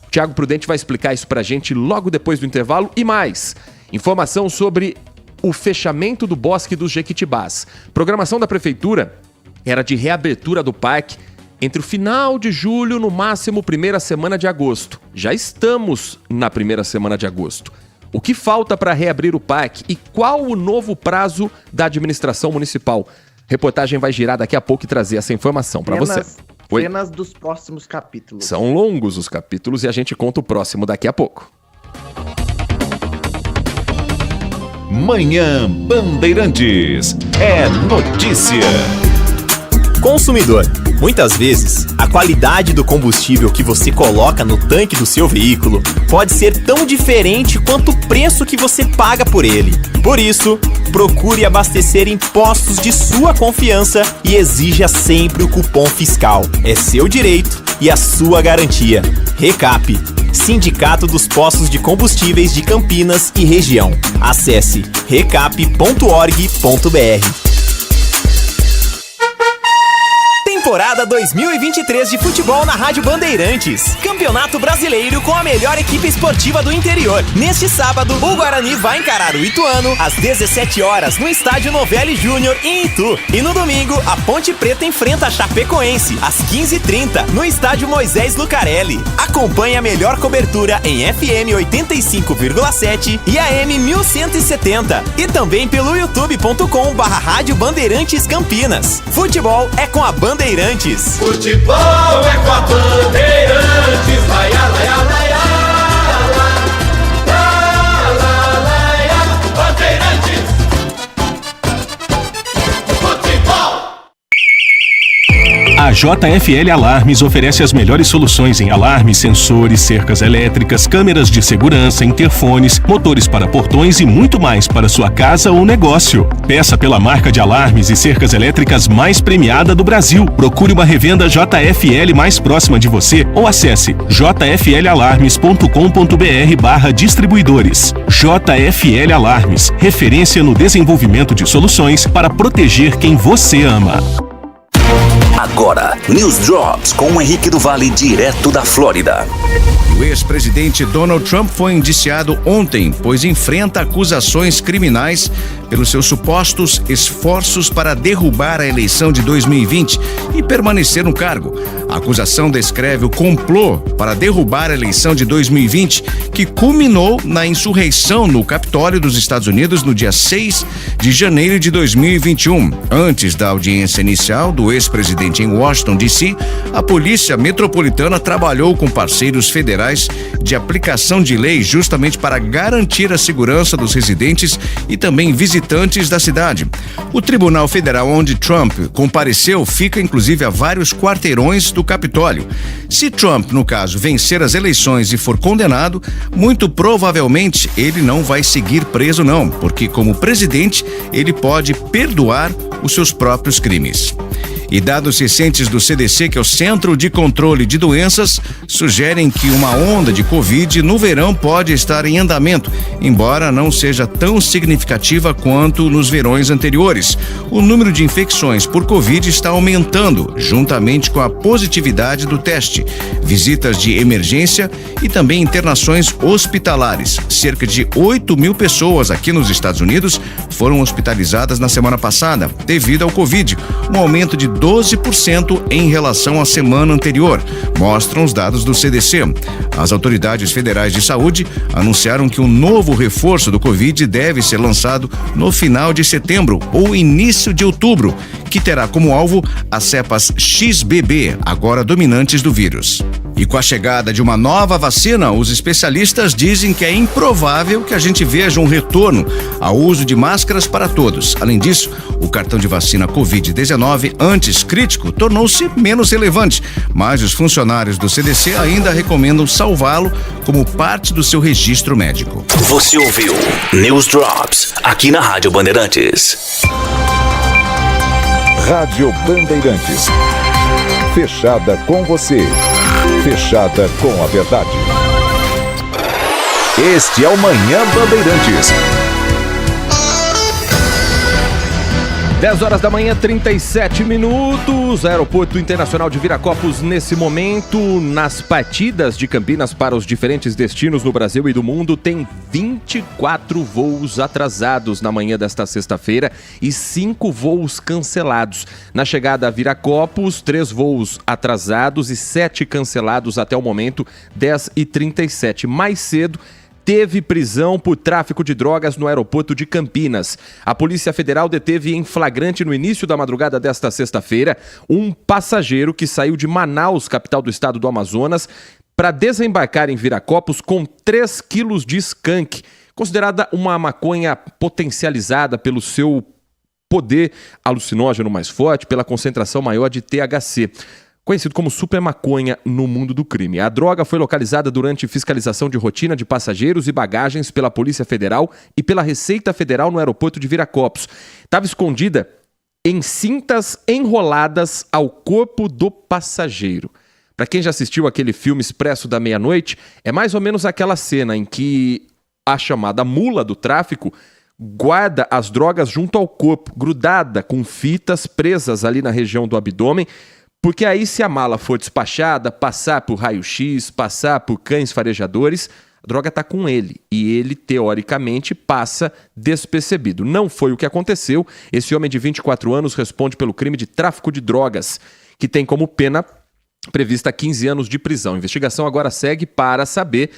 O Thiago Prudente vai explicar isso pra gente logo depois do intervalo. E mais, informação sobre o fechamento do Bosque dos Jequitibás. Programação da Prefeitura era de reabertura do parque entre o final de julho, no máximo primeira semana de agosto. Já estamos na primeira semana de agosto. O que falta para reabrir o parque e qual o novo prazo da administração municipal? Reportagem vai girar daqui a pouco e trazer essa informação para você. Cenas dos próximos capítulos. São longos os capítulos e a gente conta o próximo daqui a pouco. Manhã Bandeirantes. É notícia. Consumidor. Muitas vezes, a qualidade do combustível que você coloca no tanque do seu veículo pode ser tão diferente quanto o preço que você paga por ele. Por isso, procure abastecer em postos de sua confiança e exija sempre o cupom fiscal. É seu direito e a sua garantia. Recap, Sindicato dos Postos de Combustíveis de Campinas e Região. Acesse recap.org.br. temporada 2023 de futebol na Rádio Bandeirantes. Campeonato Brasileiro com a melhor equipe esportiva do interior. Neste sábado, o Guarani vai encarar o Ituano às 17 horas no estádio Novelli Júnior em Itu. E no domingo, a Ponte Preta enfrenta a Chapecoense às 15h30 no estádio Moisés Lucarelli. Acompanhe a melhor cobertura em FM 85,7 e AM 1170 e também pelo youtube.com/Rádio Bandeirantes Campinas. Futebol é com a Bandeirantes. Futebol é com a Bandeirantes. Laia, laia, laia, laia, laia, Bandeirantes. Futebol. A JFL Alarmes oferece as melhores soluções em alarmes, sensores, cercas elétricas, câmeras de segurança, interfones, motores para portões e muito mais para sua casa ou negócio. Peça pela marca de alarmes e cercas elétricas mais premiada do Brasil. Procure uma revenda JFL mais próxima de você ou acesse jflalarmes.com.br/distribuidores. JFL Alarmes, referência no desenvolvimento de soluções para proteger quem você ama. Agora, News Drops com o Henrique do Vale, direto da Flórida. O ex-presidente Donald Trump foi indiciado ontem, pois enfrenta acusações criminais pelos seus supostos esforços para derrubar a eleição de 2020 e permanecer no cargo. A acusação descreve o complô para derrubar a eleição de 2020, que culminou na insurreição no Capitólio dos Estados Unidos no dia 6 de janeiro de 2021. Antes da audiência inicial do ex-presidente em Washington, D.C., a Polícia Metropolitana trabalhou com parceiros federais de aplicação de lei justamente para garantir a segurança dos residentes e também visitantes da cidade. O Tribunal Federal onde Trump compareceu fica inclusive a vários quarteirões do Capitólio. Se Trump, no caso, vencer as eleições e for condenado, muito provavelmente ele não vai seguir preso não, porque como presidente ele pode perdoar os seus próprios crimes. E dados recentes do CDC, que é o Centro de Controle de Doenças, sugerem que uma onda de Covid no verão pode estar em andamento, embora não seja tão significativa quanto nos verões anteriores. O número de infecções por Covid está aumentando, juntamente com a positividade do teste, visitas de emergência e também internações hospitalares. Cerca de 8.000 pessoas aqui nos Estados Unidos foram hospitalizadas na semana passada, devido ao Covid, um aumento de 12% em relação à semana anterior, mostram os dados do CDC. As autoridades federais de saúde anunciaram que um novo reforço do Covid deve ser lançado no final de setembro ou início de outubro, que terá como alvo as cepas XBB, agora dominantes do vírus. E com a chegada de uma nova vacina, os especialistas dizem que é improvável que a gente veja um retorno ao uso de máscaras para todos. Além disso, o cartão de vacina Covid-19 antes crítico tornou-se menos relevante, mas os funcionários do CDC ainda recomendam salvá-lo como parte do seu registro médico. Você ouviu News Drops aqui na Rádio Bandeirantes. Rádio Bandeirantes. Fechada com você. Fechada com a verdade. Este é o Manhã Bandeirantes. 10 horas da manhã, 37 minutos. Aeroporto Internacional de Viracopos, nesse momento, nas partidas de Campinas para os diferentes destinos no Brasil e do mundo, tem 24 voos atrasados na manhã desta sexta-feira e 5 voos cancelados. Na chegada a Viracopos, 3 voos atrasados e 7 cancelados até o momento, 10h37. Mais cedo, teve prisão por tráfico de drogas no aeroporto de Campinas. A Polícia Federal deteve em flagrante no início da madrugada desta sexta-feira um passageiro que saiu de Manaus, capital do estado do Amazonas, para desembarcar em Viracopos com 3 quilos de skunk, considerada uma maconha potencializada pelo seu poder alucinógeno mais forte, pela concentração maior de THC. Conhecido como super maconha no mundo do crime. A droga foi localizada durante fiscalização de rotina de passageiros e bagagens pela Polícia Federal e pela Receita Federal no aeroporto de Viracopos. Estava escondida em cintas enroladas ao corpo do passageiro. Para quem já assistiu aquele filme Expresso da Meia-Noite, é mais ou menos aquela cena em que a chamada mula do tráfico guarda as drogas junto ao corpo, grudada com fitas presas ali na região do abdômen, Porque aí, se a mala for despachada, passar por raio-x, passar por cães farejadores, a droga está com ele e ele, teoricamente, passa despercebido. Não foi o que aconteceu. Esse homem de 24 anos responde pelo crime de tráfico de drogas, que tem como pena prevista 15 anos de prisão. A investigação agora segue para saber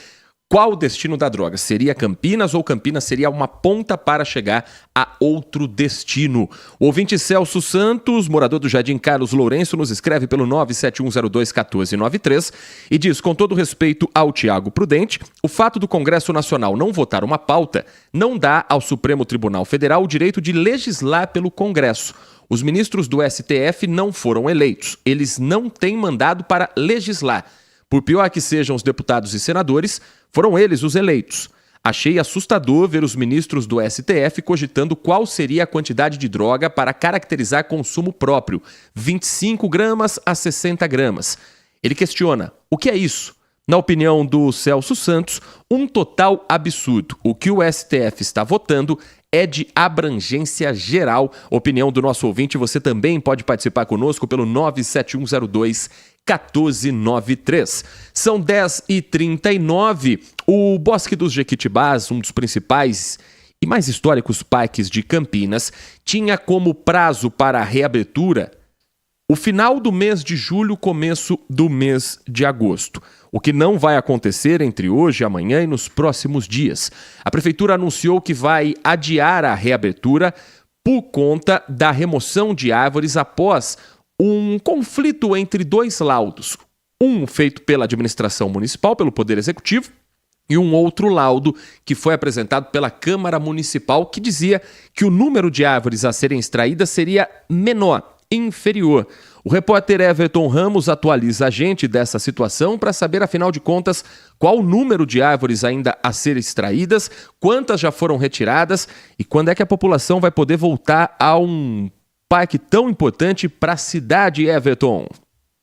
qual o destino da droga. Seria Campinas ou Campinas seria uma ponta para chegar a outro destino? O ouvinte Celso Santos, morador do Jardim Carlos Lourenço, nos escreve pelo 971021493 e diz, com todo respeito ao Tiago Prudente, o fato do Congresso Nacional não votar uma pauta não dá ao Supremo Tribunal Federal o direito de legislar pelo Congresso. Os ministros do STF não foram eleitos. Eles não têm mandado para legislar. Por pior que sejam os deputados e senadores, foram eles os eleitos. Achei assustador ver os ministros do STF cogitando qual seria a quantidade de droga para caracterizar consumo próprio, 25 gramas a 60 gramas. Ele questiona, o que é isso? Na opinião do Celso Santos, um total absurdo. O que o STF está votando é de abrangência geral. Opinião do nosso ouvinte, você também pode participar conosco pelo 97102-1493. São 10h39. O Bosque dos Jequitibás, um dos principais e mais históricos parques de Campinas, tinha como prazo para a reabertura o final do mês de julho, começo do mês de agosto. O que não vai acontecer entre hoje, amanhã e nos próximos dias. A Prefeitura anunciou que vai adiar a reabertura por conta da remoção de árvores após um conflito entre dois laudos. Um feito pela administração municipal, pelo Poder Executivo, e um outro laudo que foi apresentado pela Câmara Municipal, que dizia que o número de árvores a serem extraídas seria menor, inferior. O repórter Everton Ramos atualiza a gente dessa situação para saber, afinal de contas, qual o número de árvores ainda a ser extraídas, quantas já foram retiradas e quando é que a população vai poder voltar a um parque tão importante para a cidade, Everton.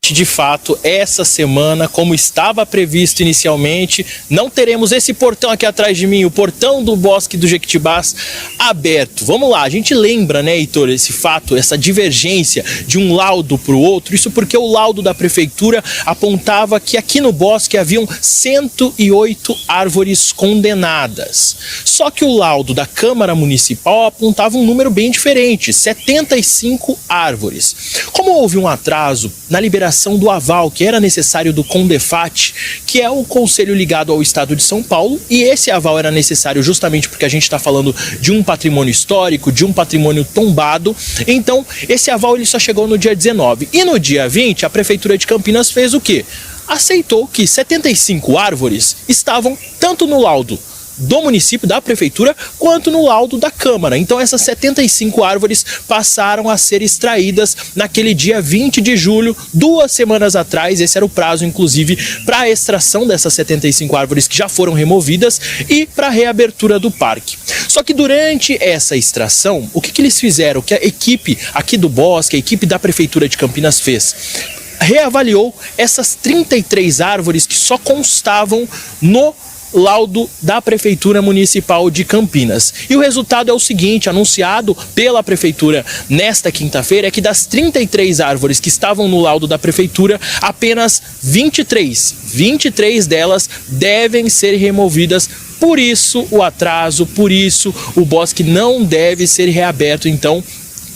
De fato, essa semana, como estava previsto inicialmente, não teremos esse portão aqui atrás de mim, o portão do Bosque do Jequitibás aberto. Vamos lá, a gente lembra, né, Heitor, esse fato, essa divergência de um laudo para o outro, isso porque o laudo da prefeitura apontava que aqui no bosque haviam 108 árvores condenadas. Só que o laudo da Câmara Municipal apontava um número bem diferente, 75 árvores. Como houve um atraso na liberação do aval que era necessário do CONDEFAT, que é o conselho ligado ao Estado de São Paulo, e esse aval era necessário justamente porque a gente está falando de um patrimônio histórico, de um patrimônio tombado, então esse aval ele só chegou no dia 19. E no dia 20, a Prefeitura de Campinas fez o quê? Aceitou que 75 árvores estavam tanto no laudo do município, da prefeitura, quanto no laudo da Câmara. Então essas 75 árvores passaram a ser extraídas naquele dia 20 de julho, 2 semanas atrás. Esse era o prazo, inclusive, para a extração dessas 75 árvores que já foram removidas e para a reabertura do parque. Só que durante essa extração, o que eles fizeram? O que a equipe aqui do Bosque, a equipe da Prefeitura de Campinas fez? Reavaliou essas 33 árvores que só constavam no laudo da Prefeitura Municipal de Campinas. E o resultado é o seguinte, anunciado pela Prefeitura nesta quinta-feira, é que das 33 árvores que estavam no laudo da Prefeitura, apenas 23 delas devem ser removidas. Por isso o atraso, por isso o bosque não deve ser reaberto, então,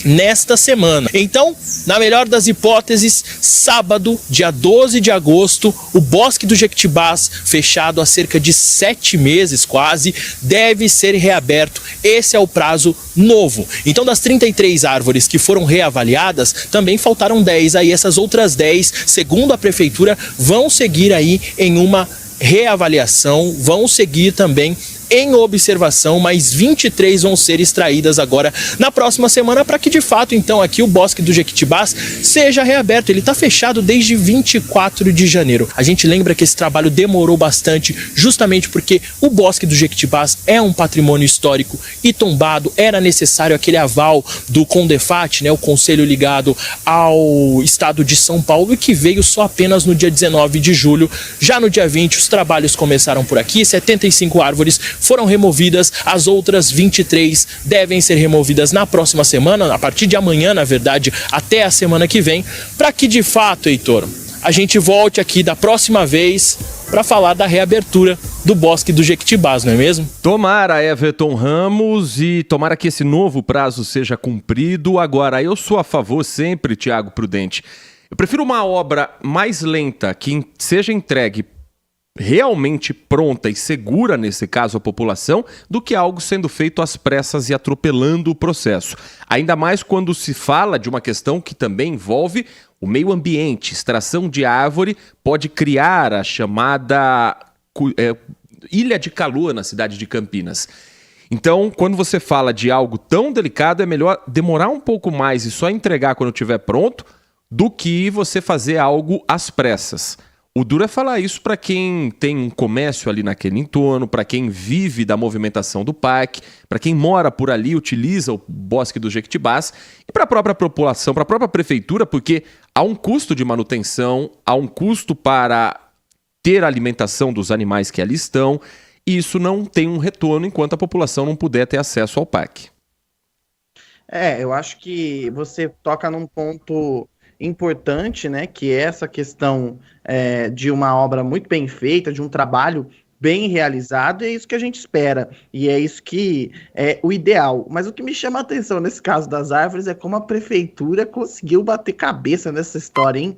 nesta semana. Então, na melhor das hipóteses, sábado, dia 12 de agosto, o Bosque do Jequitibás, fechado há cerca de 7 meses quase, deve ser reaberto. Esse é o prazo novo. Então, das 33 árvores que foram reavaliadas, também faltaram 10. Aí essas outras 10, segundo a Prefeitura, vão seguir aí em uma reavaliação, vão seguir também em observação, mais 23 vão ser extraídas agora na próxima semana para que de fato então aqui o Bosque do Jequitibás seja reaberto. Ele está fechado desde 24 de janeiro. A gente lembra que esse trabalho demorou bastante justamente porque o Bosque do Jequitibás é um patrimônio histórico e tombado, era necessário aquele aval do CONDEFAT, né, o conselho ligado ao Estado de São Paulo, e que veio só apenas no dia 19 de julho. Já no dia 20 os trabalhos começaram por aqui, 75 árvores foram removidas, as outras 23 devem ser removidas na próxima semana, a partir de amanhã, na verdade, até a semana que vem, para que de fato, Heitor, a gente volte aqui da próxima vez para falar da reabertura do Bosque do Jequitibás, não é mesmo? Tomara, Everton Ramos, e tomara que esse novo prazo seja cumprido. Agora, eu sou a favor sempre, Tiago Prudente. Eu prefiro uma obra mais lenta, que seja entregue realmente pronta e segura, nesse caso, a população, do que algo sendo feito às pressas e atropelando o processo. Ainda mais quando se fala de uma questão que também envolve o meio ambiente. Extração de árvore pode criar a chamada ilha de calor na cidade de Campinas. Então, quando você fala de algo tão delicado, é melhor demorar um pouco mais e só entregar quando estiver pronto, do que você fazer algo às pressas. O duro é falar isso para quem tem um comércio ali naquele entorno, para quem vive da movimentação do parque, para quem mora por ali, utiliza o Bosque do Jequitibás, e para a própria população, para a própria prefeitura, porque há um custo de manutenção, há um custo para ter a alimentação dos animais que ali estão, e isso não tem um retorno enquanto a população não puder ter acesso ao parque. Eu acho que você toca num ponto importante, né, que é essa questão de uma obra muito bem feita, de um trabalho bem realizado, e é isso que a gente espera, e é isso que é o ideal. Mas o que me chama a atenção nesse caso das árvores é como a prefeitura conseguiu bater cabeça nessa história, hein?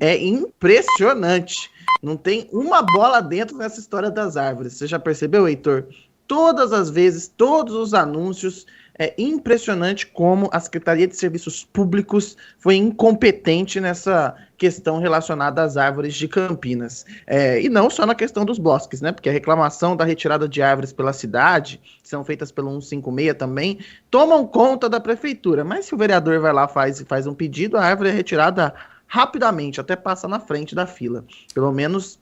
É impressionante. Não tem uma bola dentro nessa história das árvores. Você já percebeu, Heitor? Todas as vezes, todos os anúncios, é impressionante como a Secretaria de Serviços Públicos foi incompetente nessa questão relacionada às árvores de Campinas. E não só na questão dos bosques, né? Porque a reclamação da retirada de árvores pela cidade, que são feitas pelo 156 também, tomam conta da prefeitura. Mas se o vereador vai lá e faz um pedido, a árvore é retirada rapidamente, até passa na frente da fila. Pelo menos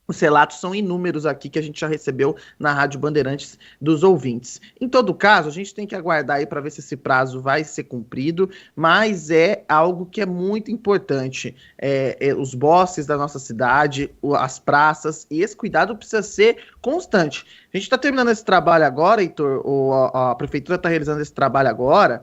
os relatos são inúmeros aqui que a gente já recebeu na Rádio Bandeirantes dos ouvintes. Em todo caso, a gente tem que aguardar aí para ver se esse prazo vai ser cumprido, mas é algo que é muito importante. Os bosques da nossa cidade, as praças, e esse cuidado precisa ser constante. A gente está terminando esse trabalho agora, Heitor, a prefeitura está realizando esse trabalho agora,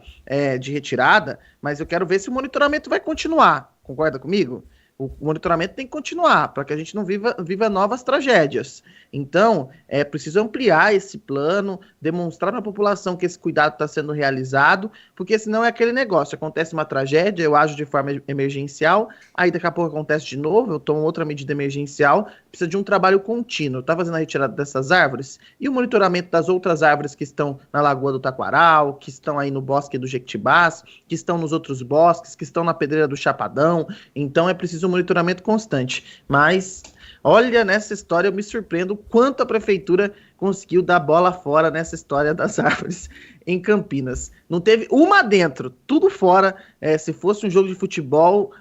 de retirada, mas eu quero ver se o monitoramento vai continuar. Concorda comigo? O monitoramento tem que continuar, para que a gente não viva novas tragédias. Então, é preciso ampliar esse plano, demonstrar na população que esse cuidado está sendo realizado, porque senão é aquele negócio, acontece uma tragédia, eu ajo de forma emergencial, aí daqui a pouco acontece de novo, eu tomo outra medida emergencial, precisa de um trabalho contínuo. Está fazendo a retirada dessas árvores e o monitoramento das outras árvores que estão na Lagoa do Taquaral, que estão aí no Bosque do Jequitibás, que estão nos outros bosques, que estão na Pedreira do Chapadão. Então é preciso um monitoramento constante. Mas olha, nessa história eu me surpreendo quanto a prefeitura conseguiu dar bola fora nessa história das árvores em Campinas. Não teve uma dentro, tudo fora. Se fosse um jogo de futebol,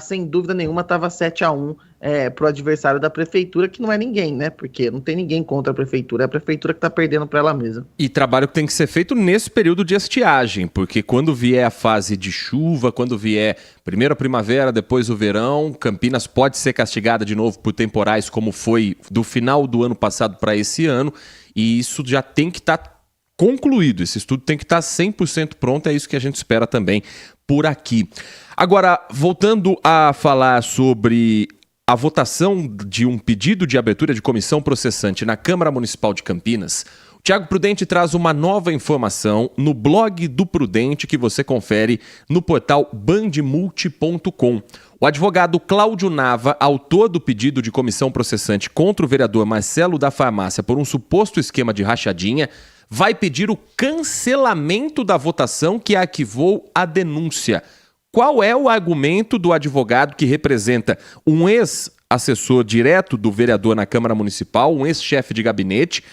sem dúvida nenhuma estava 7-1 pro adversário da prefeitura, que não é ninguém, né? Porque não tem ninguém contra a prefeitura, é a prefeitura que está perdendo para ela mesma. E trabalho que tem que ser feito nesse período de estiagem, porque quando vier a fase de chuva, quando vier primeiro a primavera, depois o verão, Campinas pode ser castigada de novo por temporais, como foi do final do ano passado para esse ano, e isso já tem que estar concluído, esse estudo tem que estar 100% pronto, é isso que a gente espera também por aqui. Agora, voltando a falar sobre a votação de um pedido de abertura de comissão processante na Câmara Municipal de Campinas, o Tiago Prudente traz uma nova informação no blog do Prudente que você confere no portal bandmulti.com. O advogado Cláudio Nava, autor do pedido de comissão processante contra o vereador Marcelo da Farmácia por um suposto esquema de rachadinha, vai pedir o cancelamento da votação que arquivou a denúncia. Qual é o argumento do advogado que representa um ex-assessor direto do vereador na Câmara Municipal, um ex-chefe de gabinete,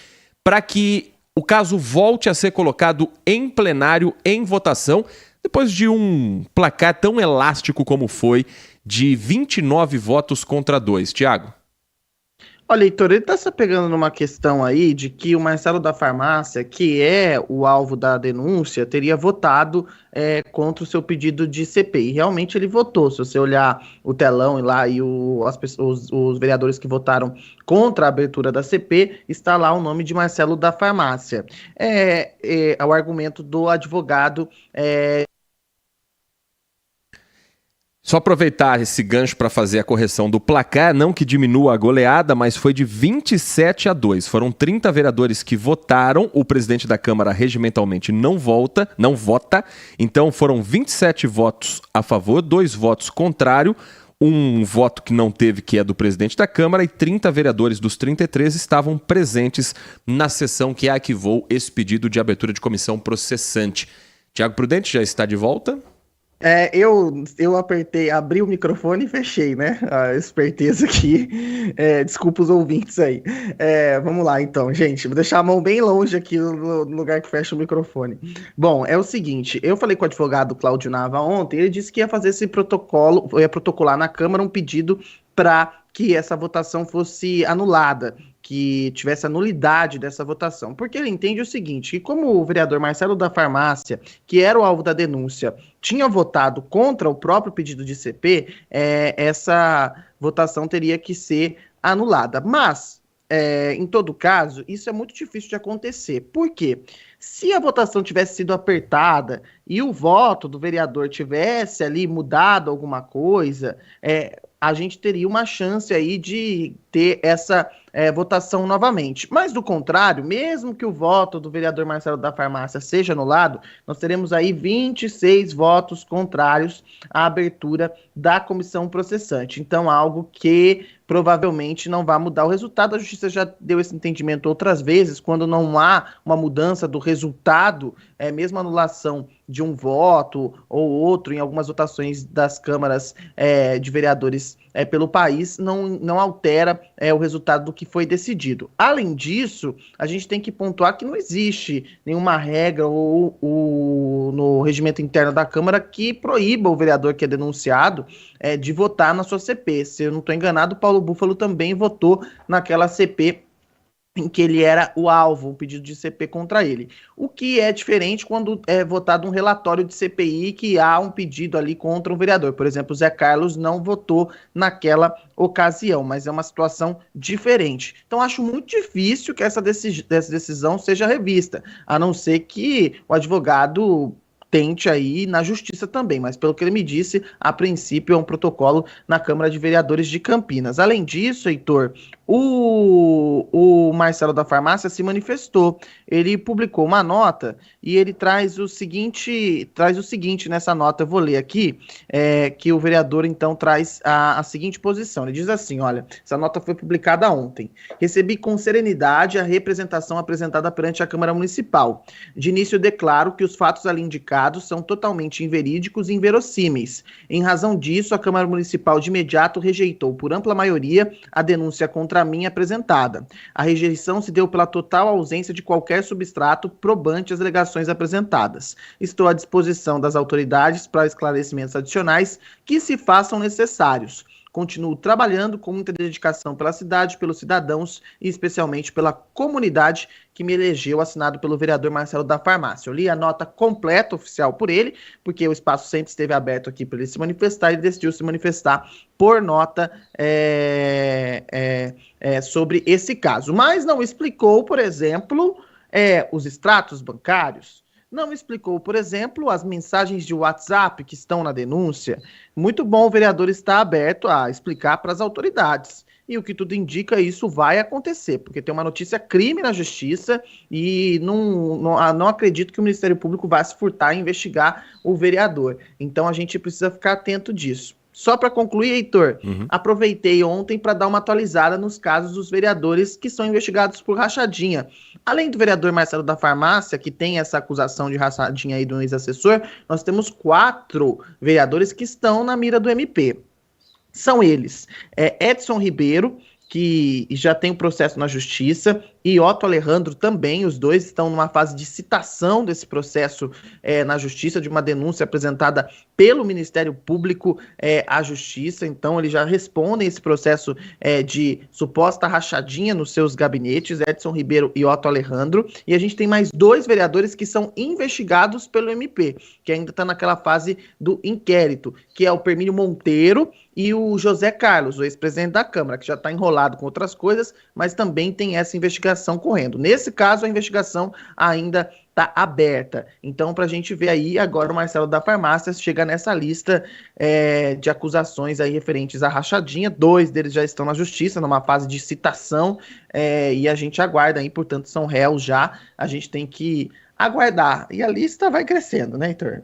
para que o caso volte a ser colocado em plenário, em votação, depois de um placar tão elástico como foi, de 29 votos contra 2? Tiago? Olha, Heitor, ele está se pegando numa questão aí de que o Marcelo da Farmácia, que é o alvo da denúncia, teria votado contra o seu pedido de CPI. Realmente ele votou. Se você olhar o telão e lá e os vereadores que votaram contra a abertura da CP, está lá o nome de Marcelo da Farmácia. É o argumento do advogado. Só aproveitar esse gancho para fazer a correção do placar, não que diminua a goleada, mas foi de 27-2. Foram 30 vereadores que votaram, o presidente da Câmara regimentalmente não vota, então foram 27 votos a favor, 2 votos contrário, um voto que não teve, que é do presidente da Câmara, e 30 vereadores dos 33 estavam presentes na sessão que arquivou esse pedido de abertura de comissão processante. Tiago Prudente já está de volta? Eu apertei, abri o microfone e fechei, né? A esperteza aqui. Desculpa os ouvintes aí. Vamos lá, então, gente. Vou deixar a mão bem longe aqui no lugar que fecha o microfone. Bom, é o seguinte. Eu falei com o advogado Cláudio Nava ontem. Ele disse que ia fazer esse protocolo, ia protocolar na Câmara um pedido para que essa votação fosse anulada, que tivesse a nulidade dessa votação, porque ele entende o seguinte, que como o vereador Marcelo da Farmácia, que era o alvo da denúncia, tinha votado contra o próprio pedido de CP, essa votação teria que ser anulada. Mas, em todo caso, isso é muito difícil de acontecer. Por quê? Se a votação tivesse sido apertada e o voto do vereador tivesse ali mudado alguma coisa, a gente teria uma chance aí de ter essa votação novamente. Mas, do contrário, mesmo que o voto do vereador Marcelo da Farmácia seja anulado, nós teremos aí 26 votos contrários à abertura da comissão processante. Então, algo que provavelmente não vai mudar o resultado. A Justiça já deu esse entendimento outras vezes, quando não há uma mudança do resultado, mesmo a anulação de um voto ou outro em algumas votações das câmaras de vereadores pelo país, não altera o resultado do que foi decidido. Além disso, a gente tem que pontuar que não existe nenhuma regra no regimento interno da Câmara que proíba o vereador que é denunciado de votar na sua CP. Se eu não estou enganado, Paulo Búfalo também votou naquela CP em que ele era o alvo, o pedido de CP contra ele. O que é diferente quando é votado um relatório de CPI que há um pedido ali contra um vereador. Por exemplo, o Zé Carlos não votou naquela ocasião, mas é uma situação diferente. Então, acho muito difícil que essa decisão seja revista, a não ser que o advogado tente aí na justiça também, mas pelo que ele me disse, a princípio é um protocolo na Câmara de Vereadores de Campinas. Além disso, Heitor, o Marcelo da Farmácia se manifestou. Ele publicou uma nota e ele traz o seguinte nessa nota, eu vou ler aqui, que o vereador então traz a seguinte posição. Ele diz assim, olha, essa nota foi publicada ontem. Recebi com serenidade a representação apresentada perante a Câmara Municipal. De início declaro que os fatos ali indicados são totalmente inverídicos e inverossímeis. Em razão disso, a Câmara Municipal de imediato rejeitou por ampla maioria a denúncia contra mim apresentada. A rejeição se deu pela total ausência de qualquer substrato probante às alegações apresentadas. Estou à disposição das autoridades para esclarecimentos adicionais que se façam necessários. Continuo trabalhando com muita dedicação pela cidade, pelos cidadãos e especialmente pela comunidade que me elegeu, assinado pelo vereador Marcelo da Farmácia. Eu li a nota completa, oficial por ele, porque o espaço sempre esteve aberto aqui para ele se manifestar, e ele decidiu se manifestar por nota sobre esse caso. Mas não explicou, por exemplo, os extratos bancários. Não explicou, por exemplo, as mensagens de WhatsApp que estão na denúncia. Muito bom, o vereador está aberto a explicar para as autoridades. E o que tudo indica, isso vai acontecer, porque tem uma notícia crime na justiça e não acredito que o Ministério Público vá se furtar em investigar o vereador. Então a gente precisa ficar atento disso. Só para concluir, Heitor, aproveitei ontem para dar uma atualizada nos casos dos vereadores que são investigados por rachadinha. Além do vereador Marcelo da Farmácia, que tem essa acusação de rachadinha aí do ex-assessor, nós temos 4 vereadores que estão na mira do MP. São eles, Edson Ribeiro, que já tem um processo na justiça, e Otto Alejandro também, os dois estão numa fase de citação desse processo na justiça, de uma denúncia apresentada pelo Ministério Público à justiça. Então eles já respondem esse processo de suposta rachadinha nos seus gabinetes, Edson Ribeiro e Otto Alejandro, e a gente tem mais 2 vereadores que são investigados pelo MP, que ainda está naquela fase do inquérito, que é o Permínio Monteiro e o José Carlos, o ex-presidente da Câmara, que já está enrolado com outras coisas, mas também tem essa investigação correndo. Nesse caso, a investigação ainda está aberta. Então, para a gente ver aí, agora o Marcelo da Farmácia chega nessa lista de acusações aí referentes à rachadinha. 2 deles já estão na justiça, numa fase de citação, e a gente aguarda aí, portanto, são réus já. A gente tem que aguardar. E a lista vai crescendo, né, Heitor?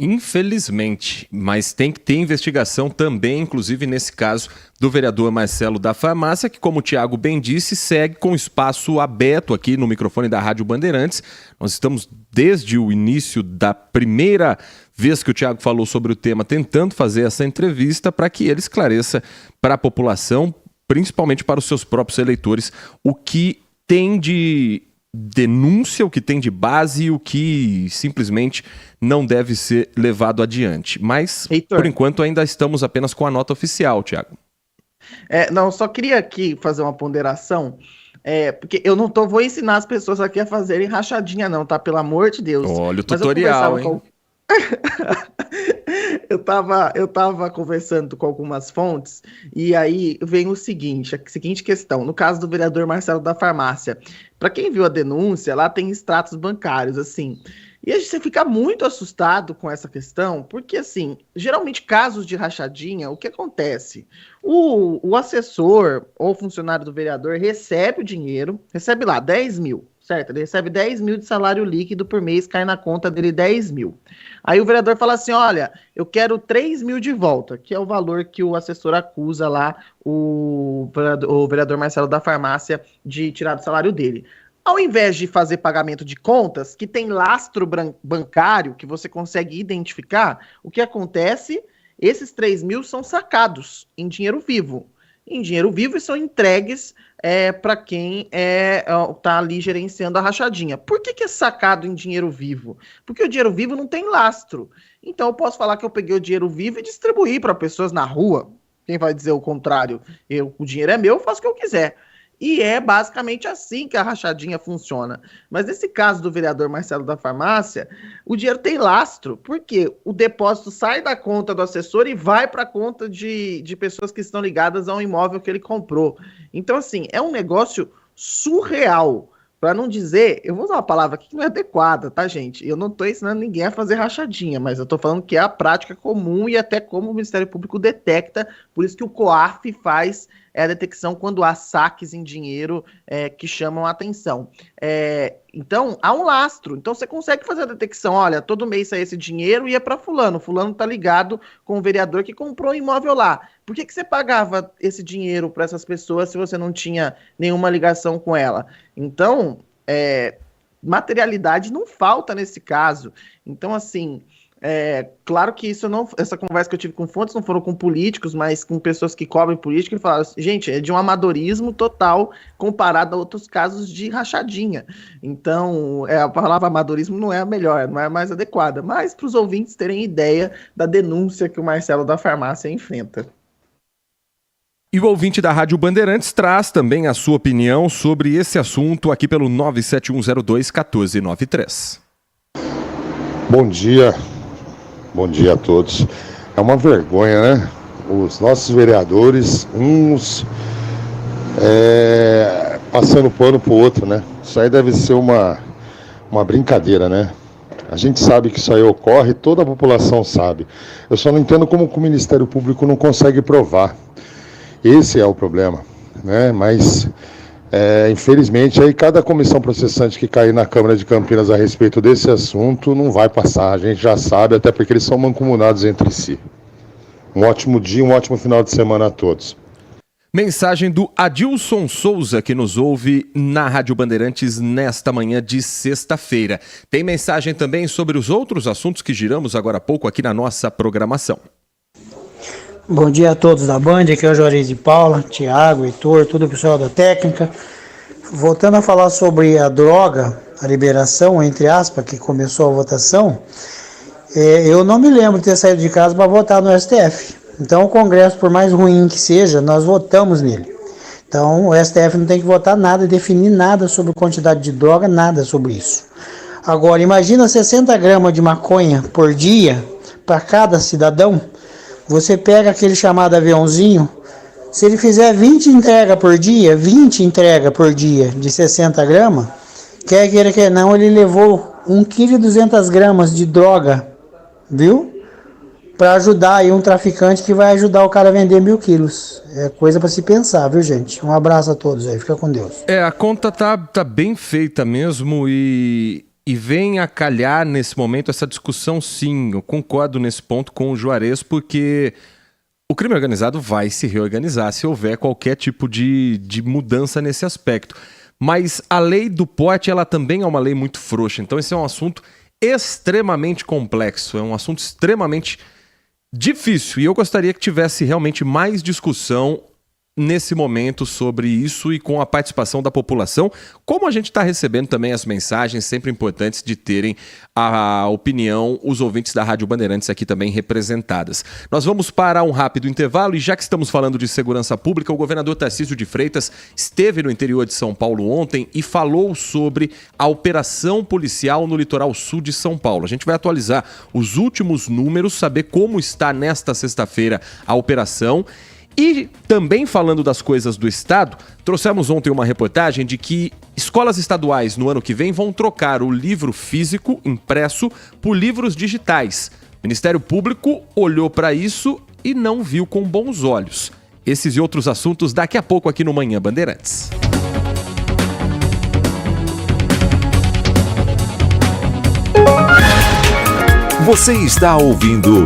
Infelizmente, mas tem que ter investigação também, inclusive nesse caso do vereador Marcelo da Farmácia, que, como o Thiago bem disse, segue com espaço aberto aqui no microfone da Rádio Bandeirantes. Nós estamos desde o início da primeira vez que o Thiago falou sobre o tema, tentando fazer essa entrevista para que ele esclareça para a população, principalmente para os seus próprios eleitores, o que tem de denúncia, o que tem de base e o que simplesmente não deve ser levado adiante. Mas, Heitor, por enquanto, ainda estamos apenas com a nota oficial, Thiago. Não, só queria aqui fazer uma ponderação, porque eu não vou ensinar as pessoas aqui a fazerem rachadinha não, tá? Pelo amor de Deus. Olha o tutorial, hein? Eu tava conversando com algumas fontes, e aí vem a seguinte questão. No caso do vereador Marcelo da Farmácia, para quem viu a denúncia, lá tem extratos bancários, assim. E a gente fica muito assustado com essa questão, porque, assim, geralmente casos de rachadinha, o que acontece? O assessor ou funcionário do vereador recebe o dinheiro, recebe lá 10 mil, certo? Ele recebe 10 mil de salário líquido por mês, cai na conta dele 10 mil. Aí o vereador fala assim, olha, eu quero 3 mil de volta, que é o valor que o assessor acusa lá o vereador Marcelo da Farmácia de tirar do salário dele. Ao invés de fazer pagamento de contas, que tem lastro bancário, que você consegue identificar, o que acontece? Esses 3 mil são sacados em dinheiro vivo. Em dinheiro vivo e são entregues para quem está ali gerenciando a rachadinha. Por que é sacado em dinheiro vivo? Porque o dinheiro vivo não tem lastro. Então eu posso falar que eu peguei o dinheiro vivo e distribuí para pessoas na rua. Quem vai dizer o contrário? O dinheiro é meu, eu faço o que eu quiser. E é basicamente assim que a rachadinha funciona. Mas nesse caso do vereador Marcelo da Farmácia, o dinheiro tem lastro, porque o depósito sai da conta do assessor e vai para a conta de pessoas que estão ligadas ao imóvel que ele comprou. Então, assim, é um negócio surreal. Para não dizer, eu vou usar uma palavra aqui que não é adequada, tá, gente? Eu não estou ensinando ninguém a fazer rachadinha, mas eu estou falando que é a prática comum e até como o Ministério Público detecta, por isso que o COAF faz a detecção quando há saques em dinheiro que chamam a atenção. Então, há um lastro. Então, você consegue fazer a detecção. Olha, todo mês sai esse dinheiro e ia para fulano. Fulano está ligado com o vereador que comprou o imóvel lá. Por que você pagava esse dinheiro para essas pessoas se você não tinha nenhuma ligação com ela? Então, materialidade não falta nesse caso. Então, assim... claro que essa conversa que eu tive com fontes não foram com políticos, mas com pessoas que cobrem política e falaram, gente, é de um amadorismo total comparado a outros casos de rachadinha. Então, a palavra amadorismo não é a melhor, não é a mais adequada, mas para os ouvintes terem ideia da denúncia que o Marcelo da Farmácia enfrenta. E o ouvinte da Rádio Bandeirantes traz também a sua opinião sobre esse assunto aqui pelo 97102-1493. Bom dia a todos. É uma vergonha, né? Os nossos vereadores, uns passando pano pro outro, né? Isso aí deve ser uma brincadeira, né? A gente sabe que isso aí ocorre, toda a população sabe. Eu só não entendo como que o Ministério Público não consegue provar. Esse é o problema, né? Mas... infelizmente, aí cada comissão processante que cair na Câmara de Campinas a respeito desse assunto não vai passar, a gente já sabe, até porque eles são mancomunados entre si. Um ótimo dia, um ótimo final de semana a todos. Mensagem do Adilson Souza, que nos ouve na Rádio Bandeirantes nesta manhã de sexta-feira. Tem mensagem também sobre os outros assuntos que giramos agora há pouco aqui na nossa programação. Bom dia a todos da Band, aqui é o Juarez de Paula, Thiago, Heitor, todo o pessoal da técnica. Voltando a falar sobre a droga, a liberação, entre aspas, que começou a votação, eu não me lembro de ter saído de casa para votar no STF. Então o Congresso, por mais ruim que seja, nós votamos nele. Então o STF não tem que votar nada, definir nada sobre quantidade de droga, nada sobre isso. Agora, imagina 60 gramas de maconha por dia para cada cidadão. Você pega aquele chamado aviãozinho, se ele fizer 20 entregas por dia de 60 gramas, quer queira, quer não, ele levou 1,2 kg de droga, viu? Para ajudar aí um traficante que vai ajudar o cara a vender 1.000 quilos. É coisa para se pensar, viu, gente? Um abraço a todos aí, fica com Deus. A conta tá bem feita mesmo e vem a calhar nesse momento essa discussão, sim. Eu concordo nesse ponto com o Juarez, porque o crime organizado vai se reorganizar se houver qualquer tipo de mudança nesse aspecto. Mas a lei do porte, ela também é uma lei muito frouxa. Então esse é um assunto extremamente complexo, é um assunto extremamente difícil. E eu gostaria que tivesse realmente mais discussão nesse momento sobre isso e com a participação da população, como a gente está recebendo também as mensagens sempre importantes de terem a opinião, os ouvintes da Rádio Bandeirantes aqui também representadas. Nós vamos para um rápido intervalo e já que estamos falando de segurança pública, o governador Tarcísio de Freitas esteve no interior de São Paulo ontem e falou sobre a operação policial no litoral sul de São Paulo. A gente vai atualizar os últimos números, saber como está nesta sexta-feira a operação. E também falando das coisas do Estado, trouxemos ontem uma reportagem de que escolas estaduais no ano que vem vão trocar o livro físico impresso por livros digitais. O Ministério Público olhou para isso e não viu com bons olhos. Esses e outros assuntos daqui a pouco aqui no Manhã Bandeirantes. Você está ouvindo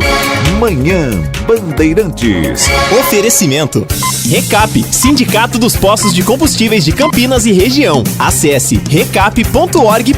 Manhã Bandeirantes. Oferecimento. Recap, Sindicato dos Postos de Combustíveis de Campinas e Região. Acesse recap.org.br.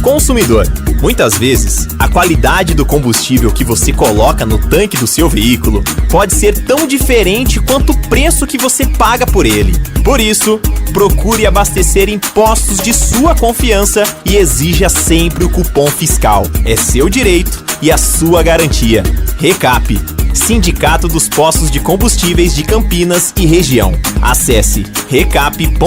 Consumidor. Muitas vezes, a qualidade do combustível que você coloca no tanque do seu veículo pode ser tão diferente quanto o preço que você paga por ele. Por isso, procure abastecer em postos de sua confiança e exija sempre o cupom fiscal. É seu direito e a sua garantia. Recap, Sindicato dos Postos de Combustíveis de Campinas e Região. Acesse recap.org.br.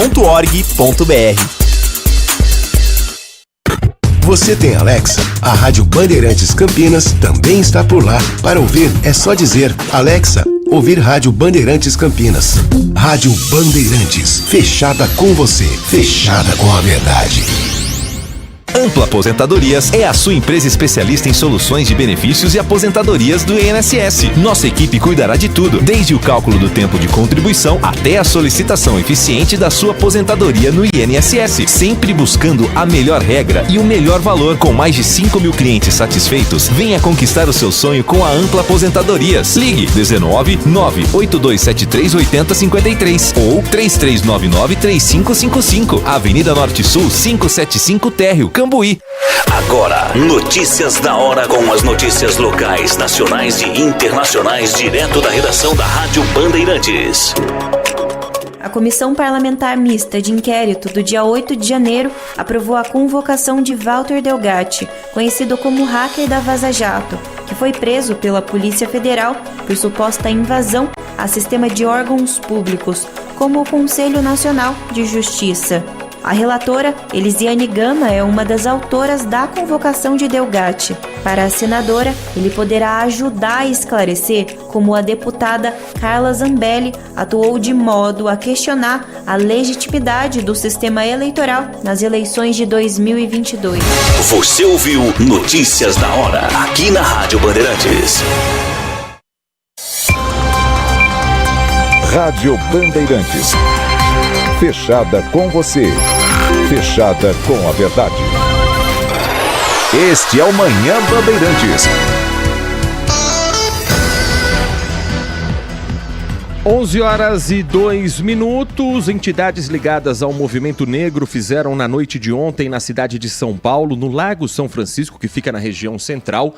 Você tem Alexa? A Rádio Bandeirantes Campinas também está por lá. Para ouvir, é só dizer: Alexa, ouvir Rádio Bandeirantes Campinas. Rádio Bandeirantes, fechada com você, fechada com a verdade. Ampla Aposentadorias é a sua empresa especialista em soluções de benefícios e aposentadorias do INSS. Nossa equipe cuidará de tudo, desde o cálculo do tempo de contribuição até a solicitação eficiente da sua aposentadoria no INSS, sempre buscando a melhor regra e o melhor valor. Com mais de 5 mil clientes satisfeitos, venha conquistar o seu sonho com a Ampla Aposentadorias. Ligue 19 98273 8053 ou 3399 3555, Avenida Norte Sul 575 Térreo, Cambuí. Agora, notícias da hora com as notícias locais, nacionais e internacionais, direto da redação da Rádio Bandeirantes. A Comissão Parlamentar Mista de Inquérito do dia 8 de janeiro aprovou a convocação de Walter Delgatti, conhecido como hacker da Vaza Jato, que foi preso pela Polícia Federal por suposta invasão a sistema de órgãos públicos, como o Conselho Nacional de Justiça. A relatora, Elisiane Gama, é uma das autoras da convocação de Delgatti. Para a senadora, ele poderá ajudar a esclarecer como a deputada Carla Zambelli atuou de modo a questionar a legitimidade do sistema eleitoral nas eleições de 2022. Você ouviu Notícias da Hora, aqui na Rádio Bandeirantes. Rádio Bandeirantes. Fechada com você. Fechada com a verdade. Este é o Manhã Bandeirantes. 11h02. Entidades ligadas ao movimento negro fizeram na noite de ontem, na cidade de São Paulo, no Lago São Francisco, que fica na região central,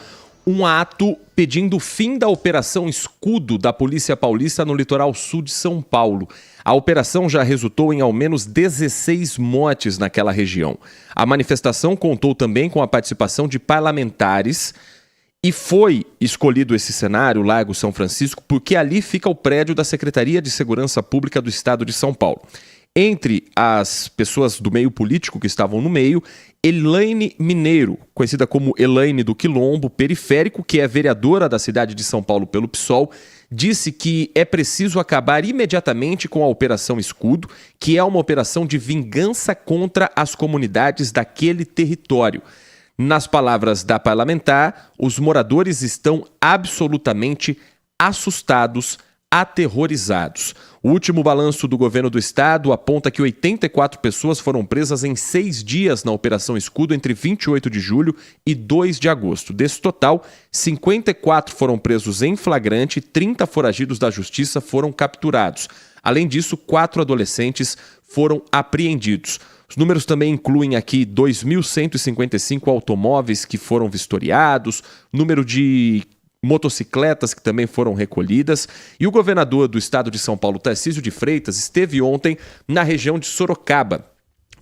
um ato pedindo o fim da Operação Escudo da Polícia Paulista no litoral sul de São Paulo. A operação já resultou em ao menos 16 mortes naquela região. A manifestação contou também com a participação de parlamentares e foi escolhido esse cenário, Largo São Francisco, porque ali fica o prédio da Secretaria de Segurança Pública do Estado de São Paulo. Entre as pessoas do meio político que estavam no meio, Elaine Mineiro, conhecida como Elaine do Quilombo Periférico, que é vereadora da cidade de São Paulo pelo PSOL, disse que é preciso acabar imediatamente com a Operação Escudo, que é uma operação de vingança contra as comunidades daquele território. Nas palavras da parlamentar, os moradores estão absolutamente assustados, aterrorizados. O último balanço do governo do estado aponta que 84 pessoas foram presas em 6 dias na Operação Escudo entre 28 de julho e 2 de agosto. Desse total, 54 foram presos em flagrante e 30 foragidos da justiça foram capturados. Além disso, 4 adolescentes foram apreendidos. Os números também incluem aqui 2.155 automóveis que foram vistoriados, número de motocicletas que também foram recolhidas, e o governador do estado de São Paulo, Tarcísio de Freitas, esteve ontem na região de Sorocaba,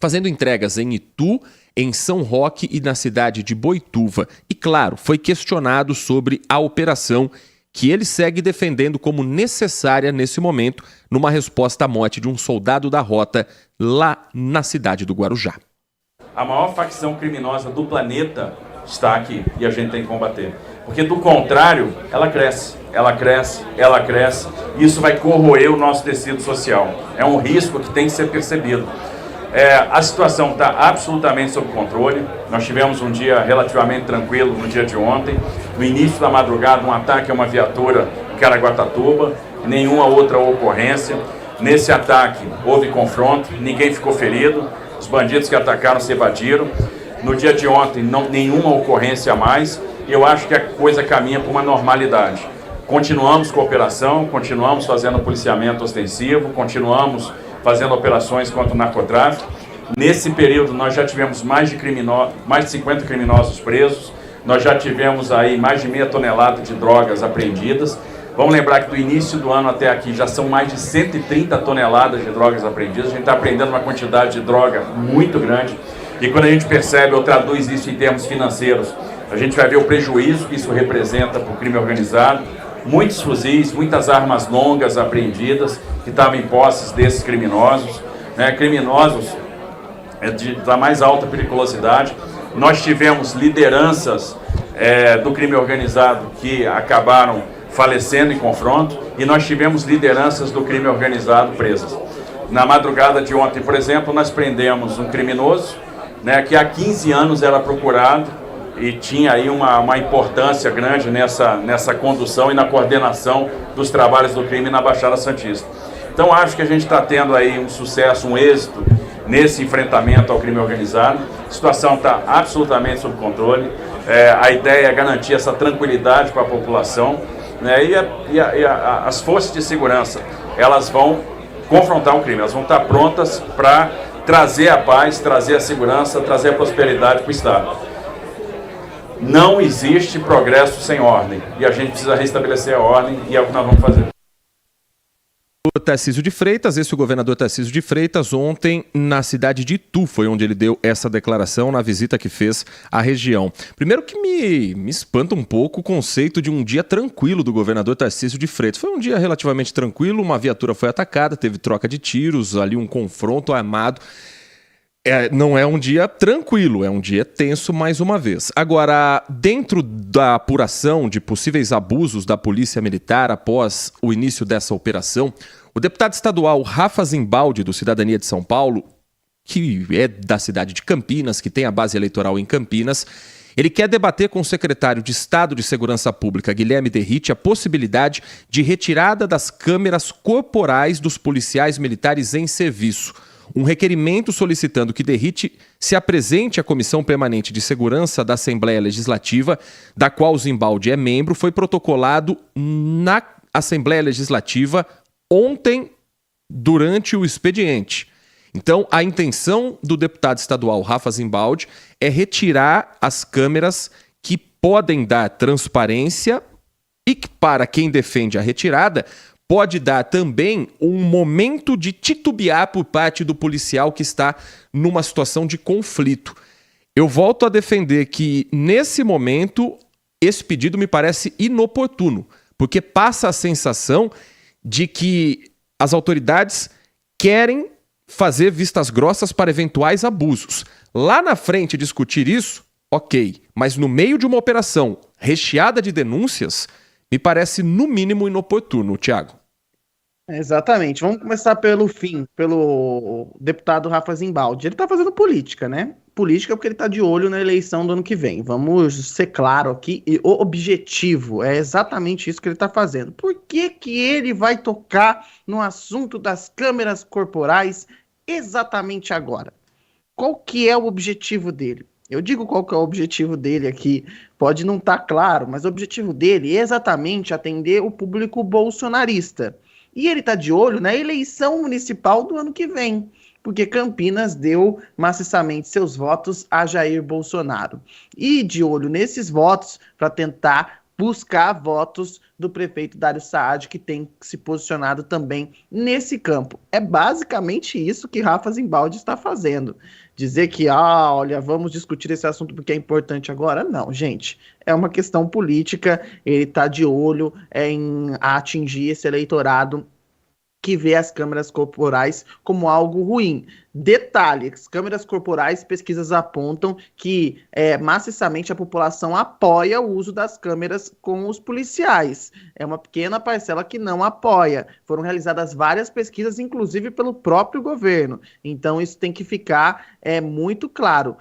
fazendo entregas em Itu, em São Roque e na cidade de Boituva. E claro, foi questionado sobre a operação que ele segue defendendo como necessária nesse momento, numa resposta à morte de um soldado da rota lá na cidade do Guarujá. A maior facção criminosa do planeta está aqui e a gente tem que combater. Porque do contrário, ela cresce, ela cresce, ela cresce, e isso vai corroer o nosso tecido social. É um risco que tem que ser percebido. A situação está absolutamente sob controle. Nós tivemos um dia relativamente tranquilo no dia de ontem. No início da madrugada, um ataque a uma viatura em Caraguatatuba, nenhuma outra ocorrência. Nesse ataque houve confronto, ninguém ficou ferido, os bandidos que atacaram se evadiram. No dia de ontem, nenhuma ocorrência a mais. Eu acho que a coisa caminha para uma normalidade. Continuamos com a operação, continuamos fazendo policiamento ostensivo, continuamos fazendo operações contra o narcotráfico. Nesse período, nós já tivemos mais de 50 criminosos presos, nós já tivemos aí mais de 0,5 tonelada de drogas apreendidas. Vamos lembrar que do início do ano até aqui já são mais de 130 toneladas de drogas apreendidas. A gente está apreendendo uma quantidade de droga muito grande. E quando a gente percebe ou traduz isso em termos financeiros, a gente vai ver o prejuízo que isso representa para o crime organizado. Muitos fuzis, muitas armas longas apreendidas que estavam em posses desses criminosos, né? Criminosos da mais alta periculosidade. Nós tivemos lideranças do crime organizado que acabaram falecendo em confronto, e nós tivemos lideranças do crime organizado presas. Na madrugada de ontem, por exemplo, nós prendemos um criminoso, né, que há 15 anos era procurado e tinha aí uma importância grande nessa condução e na coordenação dos trabalhos do crime na Baixada Santista. Então acho que a gente está tendo aí um sucesso, um êxito nesse enfrentamento ao crime organizado. A situação está absolutamente sob controle. A ideia é garantir essa tranquilidade para a população, né, e as forças de segurança, elas vão confrontar o crime, elas vão estar prontas para trazer a paz, trazer a segurança, trazer a prosperidade para o Estado. Não existe progresso sem ordem, e a gente precisa restabelecer a ordem, e é o que nós vamos fazer. O Tarcísio de Freitas, o governador Tarcísio de Freitas, ontem na cidade de Itu, foi onde ele deu essa declaração na visita que fez à região. Primeiro que me espanta um pouco o conceito de um dia tranquilo do governador Tarcísio de Freitas. Foi um dia relativamente tranquilo, uma viatura foi atacada, teve troca de tiros, ali um confronto armado. Não é um dia tranquilo, é um dia tenso mais uma vez. Agora, dentro da apuração de possíveis abusos da Polícia Militar após o início dessa operação, o deputado estadual Rafa Zimbaldi, do Cidadania de São Paulo, que é da cidade de Campinas, que tem a base eleitoral em Campinas, ele quer debater com o secretário de Estado de Segurança Pública, Guilherme Derrite, a possibilidade de retirada das câmeras corporais dos policiais militares em serviço. Um requerimento solicitando que Derrite se apresente à Comissão Permanente de Segurança da Assembleia Legislativa, da qual Zimbaldi é membro, foi protocolado na Assembleia Legislativa ontem, durante o expediente. Então, a intenção do deputado estadual Rafa Zimbaldi é retirar as câmeras que podem dar transparência e que, para quem defende a retirada, pode dar também um momento de titubear por parte do policial que está numa situação de conflito. Eu volto a defender que, nesse momento, esse pedido me parece inoportuno, porque passa a sensação de que as autoridades querem fazer vistas grossas para eventuais abusos. Lá na frente discutir isso, ok, mas no meio de uma operação recheada de denúncias, me parece no mínimo inoportuno, Thiago. Exatamente. Vamos começar pelo fim, pelo deputado Rafa Zimbaldi. Ele está fazendo política, né? Política porque ele está de olho na eleição do ano que vem. Vamos ser claro aqui. E o objetivo é exatamente isso que ele está fazendo. Por que que ele vai tocar no assunto das câmeras corporais exatamente agora? Qual que é o objetivo dele? Eu digo qual que é o objetivo dele aqui. Pode não estar claro, mas o objetivo dele é exatamente atender o público bolsonarista. E ele está de olho na eleição municipal do ano que vem, porque Campinas deu maciçamente seus votos a Jair Bolsonaro. E de olho nesses votos para tentar buscar votos do prefeito Dário Saad, que tem se posicionado também nesse campo. É basicamente isso que Rafa Zimbaldi está fazendo. Dizer que, olha, vamos discutir esse assunto porque é importante agora? Não, gente. É uma questão política, ele está de olho em atingir esse eleitorado que vê as câmeras corporais como algo ruim. Detalhe, as câmeras corporais, pesquisas apontam que maciçamente a população apoia o uso das câmeras com os policiais. É uma pequena parcela que não apoia. Foram realizadas várias pesquisas, inclusive pelo próprio governo. Então isso tem que ficar muito claro.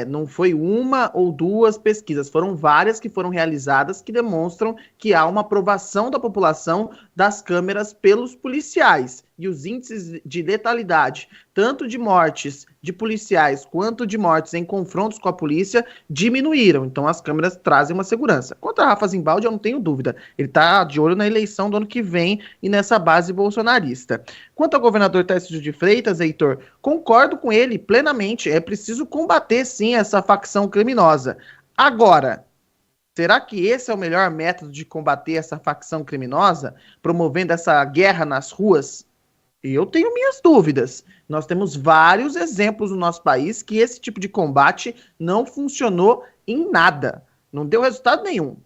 Não foi uma ou duas pesquisas, foram várias que foram realizadas que demonstram que há uma aprovação da população das câmeras pelos policiais. E os índices de letalidade, tanto de mortes de policiais quanto de mortes em confrontos com a polícia, diminuíram. Então as câmeras trazem uma segurança. Quanto a Rafa Zimbaldi, eu não tenho dúvida. Ele está de olho na eleição do ano que vem e nessa base bolsonarista. Quanto ao governador Tarcísio de Freitas, Heitor, concordo com ele plenamente. É preciso combater, sim, essa facção criminosa. Agora, será que esse é o melhor método de combater essa facção criminosa, promovendo essa guerra nas ruas? Eu tenho minhas dúvidas. Nós temos vários exemplos no nosso país que esse tipo de combate não funcionou em nada. Não deu resultado nenhum.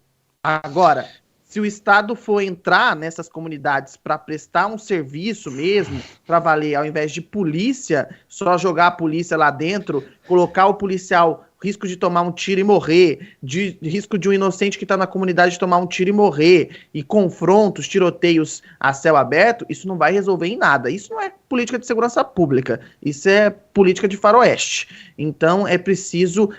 Agora, se o Estado for entrar nessas comunidades para prestar um serviço mesmo, para valer, ao invés de polícia, só jogar a polícia lá dentro, colocar o policial risco de tomar um tiro e morrer, de risco de um inocente que está na comunidade tomar um tiro e morrer, e confrontos, tiroteios a céu aberto, isso não vai resolver em nada. Isso não é política de segurança pública, isso é política de faroeste. Então é preciso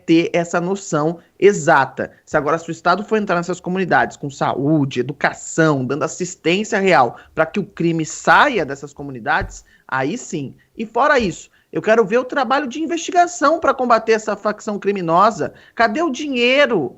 ter essa noção exata. Se o Estado for entrar nessas comunidades com saúde, educação, dando assistência real para que o crime saia dessas comunidades, aí sim. E fora isso, eu quero ver o trabalho de investigação para combater essa facção criminosa. Cadê o dinheiro?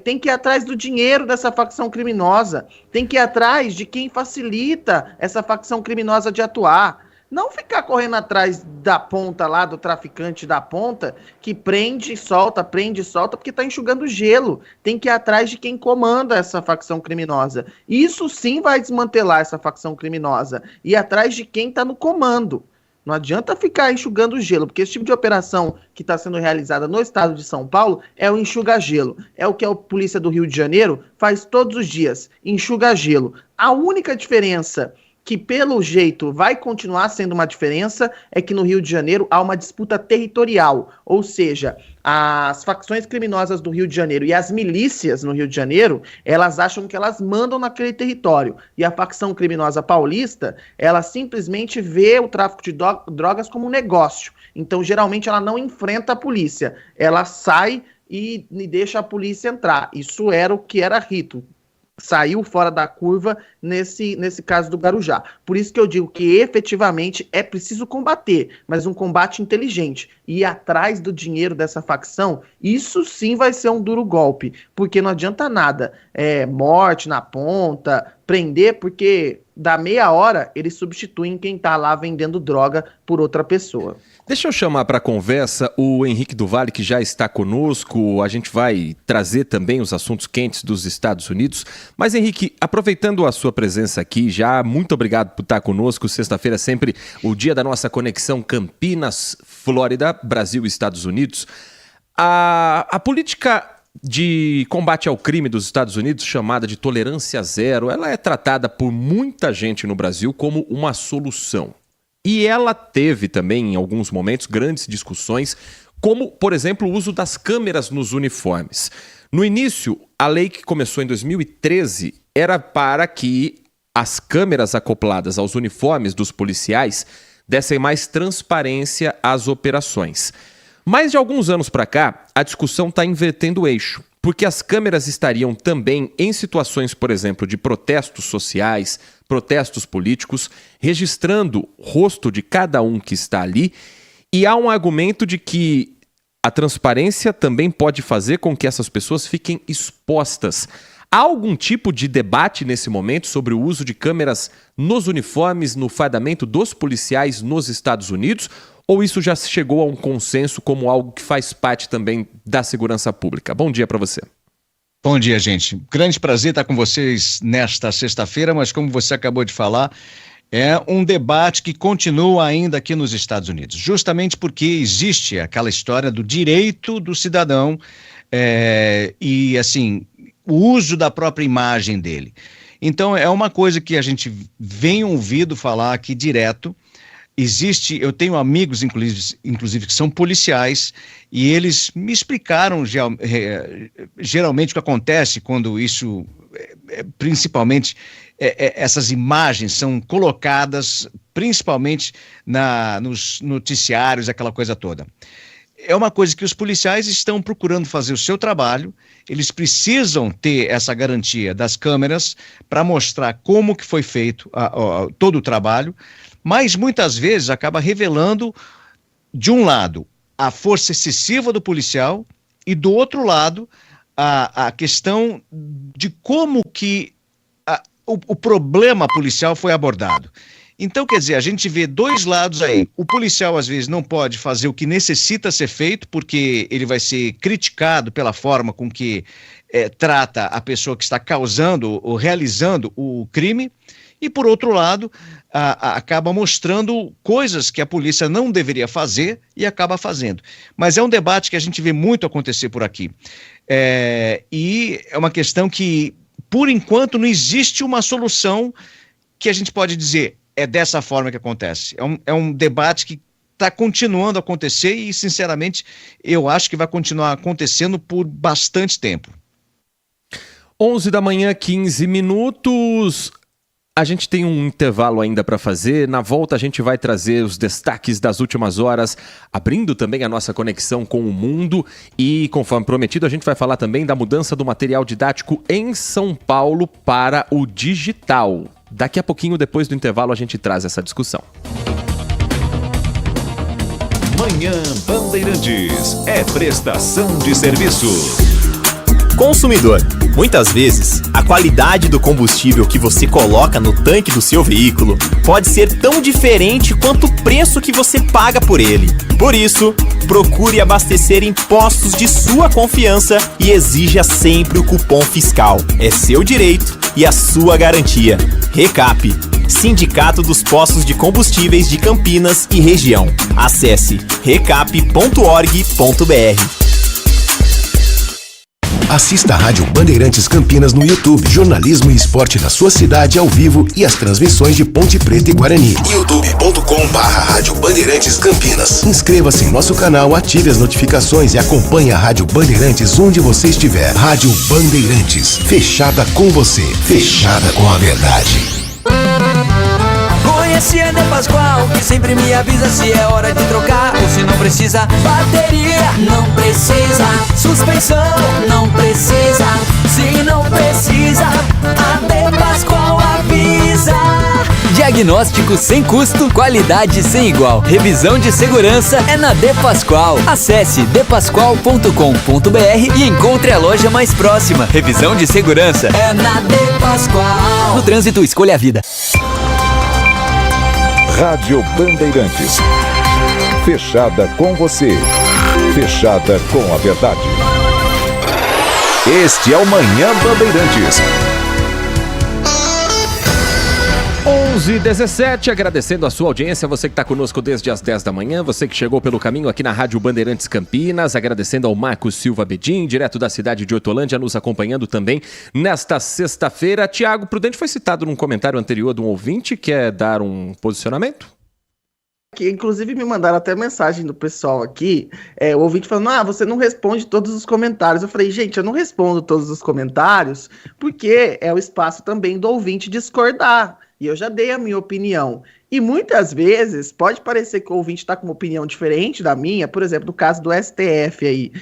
Tem que ir atrás do dinheiro dessa facção criminosa. Tem que ir atrás de quem facilita essa facção criminosa de atuar. Não ficar correndo atrás da ponta lá, do traficante da ponta, que prende e solta, porque está enxugando gelo. Tem que ir atrás de quem comanda essa facção criminosa. Isso sim vai desmantelar essa facção criminosa. E ir atrás de quem está no comando. Não adianta ficar enxugando gelo, porque esse tipo de operação que está sendo realizada no estado de São Paulo é o enxuga-gelo. É o que a polícia do Rio de Janeiro faz todos os dias, enxuga gelo. A única diferença que, pelo jeito, vai continuar sendo uma diferença é que no Rio de Janeiro há uma disputa territorial, ou seja, as facções criminosas do Rio de Janeiro e as milícias no Rio de Janeiro, elas acham que elas mandam naquele território, e a facção criminosa paulista, ela simplesmente vê o tráfico de drogas como um negócio, então geralmente ela não enfrenta a polícia, ela sai e deixa a polícia entrar. Isso era o que era rito. Saiu fora da curva nesse caso do Guarujá. Por isso que eu digo que efetivamente é preciso combater, mas um combate inteligente. E ir atrás do dinheiro dessa facção, isso sim vai ser um duro golpe, porque não adianta nada morte na ponta, prender, porque da meia hora, eles substituem quem tá lá vendendo droga por outra pessoa. Deixa eu chamar para a conversa o Henrique do Vale, que já está conosco. A gente vai trazer também os assuntos quentes dos Estados Unidos. Mas, Henrique, aproveitando a sua presença aqui, já muito obrigado por estar conosco. Sexta-feira é sempre o dia da nossa conexão Campinas, Flórida, Brasil e Estados Unidos. A política de combate ao crime dos Estados Unidos, chamada de tolerância zero, ela é tratada por muita gente no Brasil como uma solução. E ela teve também, em alguns momentos, grandes discussões, como, por exemplo, o uso das câmeras nos uniformes. No início, a lei que começou em 2013 era para que as câmeras acopladas aos uniformes dos policiais dessem mais transparência às operações. Mas de alguns anos para cá, a discussão está invertendo o eixo, porque as câmeras estariam também em situações, por exemplo, de protestos sociais, protestos políticos, registrando o rosto de cada um que está ali, e há um argumento de que a transparência também pode fazer com que essas pessoas fiquem expostas. Há algum tipo de debate nesse momento sobre o uso de câmeras nos uniformes, no fardamento dos policiais nos Estados Unidos? Ou isso já chegou a um consenso como algo que faz parte também da segurança pública? Bom dia para você. Bom dia, gente. Grande prazer estar com vocês nesta sexta-feira, mas como você acabou de falar, é um debate que continua ainda aqui nos Estados Unidos, justamente porque existe aquela história do direito do cidadão e, assim, o uso da própria imagem dele. Então, é uma coisa que a gente vem ouvindo falar aqui direto. Eu tenho amigos, inclusive, que são policiais, e eles me explicaram geralmente o que acontece quando isso, principalmente, essas imagens são colocadas, principalmente nos noticiários, aquela coisa toda. É uma coisa que os policiais estão procurando fazer o seu trabalho, eles precisam ter essa garantia das câmeras para mostrar como que foi feito todo o trabalho, mas muitas vezes acaba revelando, de um lado, a força excessiva do policial e, do outro lado, a questão de como que o problema policial foi abordado. Então, quer dizer, a gente vê dois lados aí. O policial, às vezes, não pode fazer o que necessita ser feito, porque ele vai ser criticado pela forma com que trata a pessoa que está causando ou realizando o crime. E, por outro lado, acaba mostrando coisas que a polícia não deveria fazer e acaba fazendo. Mas é um debate que a gente vê muito acontecer por aqui. E é uma questão que, por enquanto, não existe uma solução que a gente pode dizer é dessa forma que acontece. É um debate que está continuando a acontecer e, sinceramente, eu acho que vai continuar acontecendo por bastante tempo. 11 da manhã, 15 minutos. A gente tem um intervalo ainda para fazer. Na volta a gente vai trazer os destaques das últimas horas, abrindo também a nossa conexão com o mundo. E, conforme prometido, a gente vai falar também da mudança do material didático em São Paulo para o digital. Daqui a pouquinho, depois do intervalo, a gente traz essa discussão. Manhã Bandeirantes é prestação de serviço. Consumidor, muitas vezes, a qualidade do combustível que você coloca no tanque do seu veículo pode ser tão diferente quanto o preço que você paga por ele. Por isso, procure abastecer em postos de sua confiança e exija sempre o cupom fiscal. É seu direito e a sua garantia. Recap, Sindicato dos Postos de Combustíveis de Campinas e Região. Acesse recap.org.br. Assista a Rádio Bandeirantes Campinas no YouTube. Jornalismo e esporte da sua cidade ao vivo e as transmissões de Ponte Preta e Guarani. youtube.com/Rádio Bandeirantes Campinas. Inscreva-se em nosso canal, ative as notificações e acompanhe a Rádio Bandeirantes onde você estiver. Rádio Bandeirantes, fechada com você, fechada com a verdade. Conheci a De Pascoal, que sempre me avisa se é hora de trocar ou se não precisa. Bateria, não precisa. Suspensão, não precisa. Se não precisa, a De Pascoal avisa. Diagnóstico sem custo, qualidade sem igual. Revisão de segurança é na De Pascoal. Acesse depascoal.com.br e encontre a loja mais próxima. Revisão de segurança é na De Pascoal. No trânsito, escolha a vida. Rádio Bandeirantes. Fechada com você. Fechada com a verdade. Este é o Manhã Bandeirantes. 11h17, agradecendo a sua audiência, você que está conosco desde as 10 da manhã, você que chegou pelo caminho aqui na Rádio Bandeirantes Campinas, agradecendo ao Marcos Silva Bedin, direto da cidade de Hortolândia, nos acompanhando também nesta sexta-feira. Tiago Prudente foi citado num comentário anterior de um ouvinte, quer dar um posicionamento? Que inclusive me mandaram até mensagem do pessoal aqui, o ouvinte falando, você não responde todos os comentários. Eu falei, gente, eu não respondo todos os comentários, porque é o espaço também do ouvinte discordar. E eu já dei a minha opinião. E muitas vezes pode parecer que o ouvinte está com uma opinião diferente da minha, por exemplo, no caso do STF aí,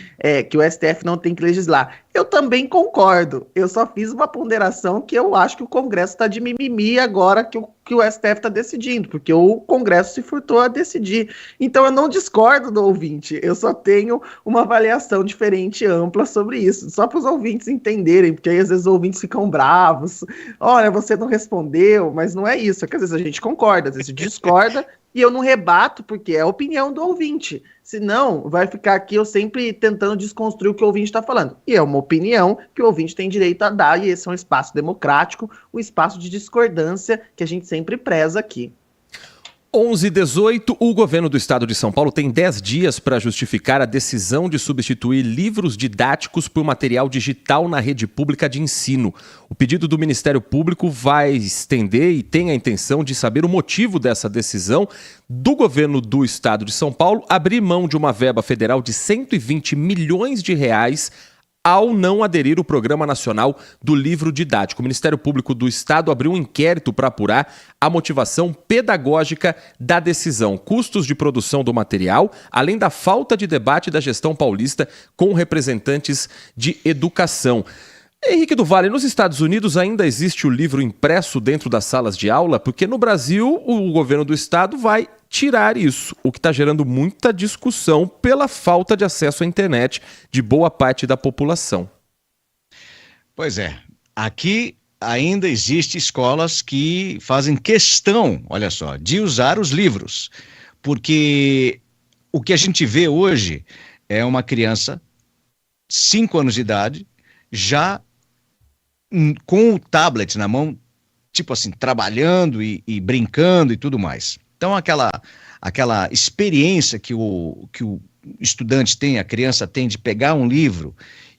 que o STF não tem que legislar. Eu também concordo. Eu só fiz uma ponderação que eu acho que o Congresso está de mimimi agora que o STF está decidindo, porque o Congresso se furtou a decidir. Então eu não discordo do ouvinte, eu só tenho uma avaliação diferente e ampla sobre isso, só para os ouvintes entenderem, porque aí às vezes os ouvintes ficam bravos. Olha, você não respondeu, mas não é isso, é que às vezes a gente concorda, às vezes discorda, e eu não rebato, porque é a opinião do ouvinte. Senão, vai ficar aqui eu sempre tentando desconstruir o que o ouvinte está falando. E é uma opinião que o ouvinte tem direito a dar, e esse é um espaço democrático, um espaço de discordância que a gente sempre preza aqui. 11h18, o governo do estado de São Paulo tem 10 dias para justificar a decisão de substituir livros didáticos por material digital na rede pública de ensino. O pedido do Ministério Público vai estender e tem a intenção de saber o motivo dessa decisão do governo do estado de São Paulo abrir mão de uma verba federal de 120 milhões de reais ao não aderir ao Programa Nacional do Livro Didático. O Ministério Público do Estado abriu um inquérito para apurar a motivação pedagógica da decisão, custos de produção do material, além da falta de debate da gestão paulista com representantes de educação. Henrique do Vale, nos Estados Unidos ainda existe o livro impresso dentro das salas de aula, porque no Brasil o governo do estado vai tirar isso, o que está gerando muita discussão pela falta de acesso à internet de boa parte da população. Pois é, aqui ainda existem escolas que fazem questão, olha só, de usar os livros, porque o que a gente vê hoje é uma criança, 5 anos de idade, já com o tablet na mão, tipo assim, trabalhando e brincando e tudo mais. Então, aquela experiência que o estudante tem, a criança tem de pegar um livro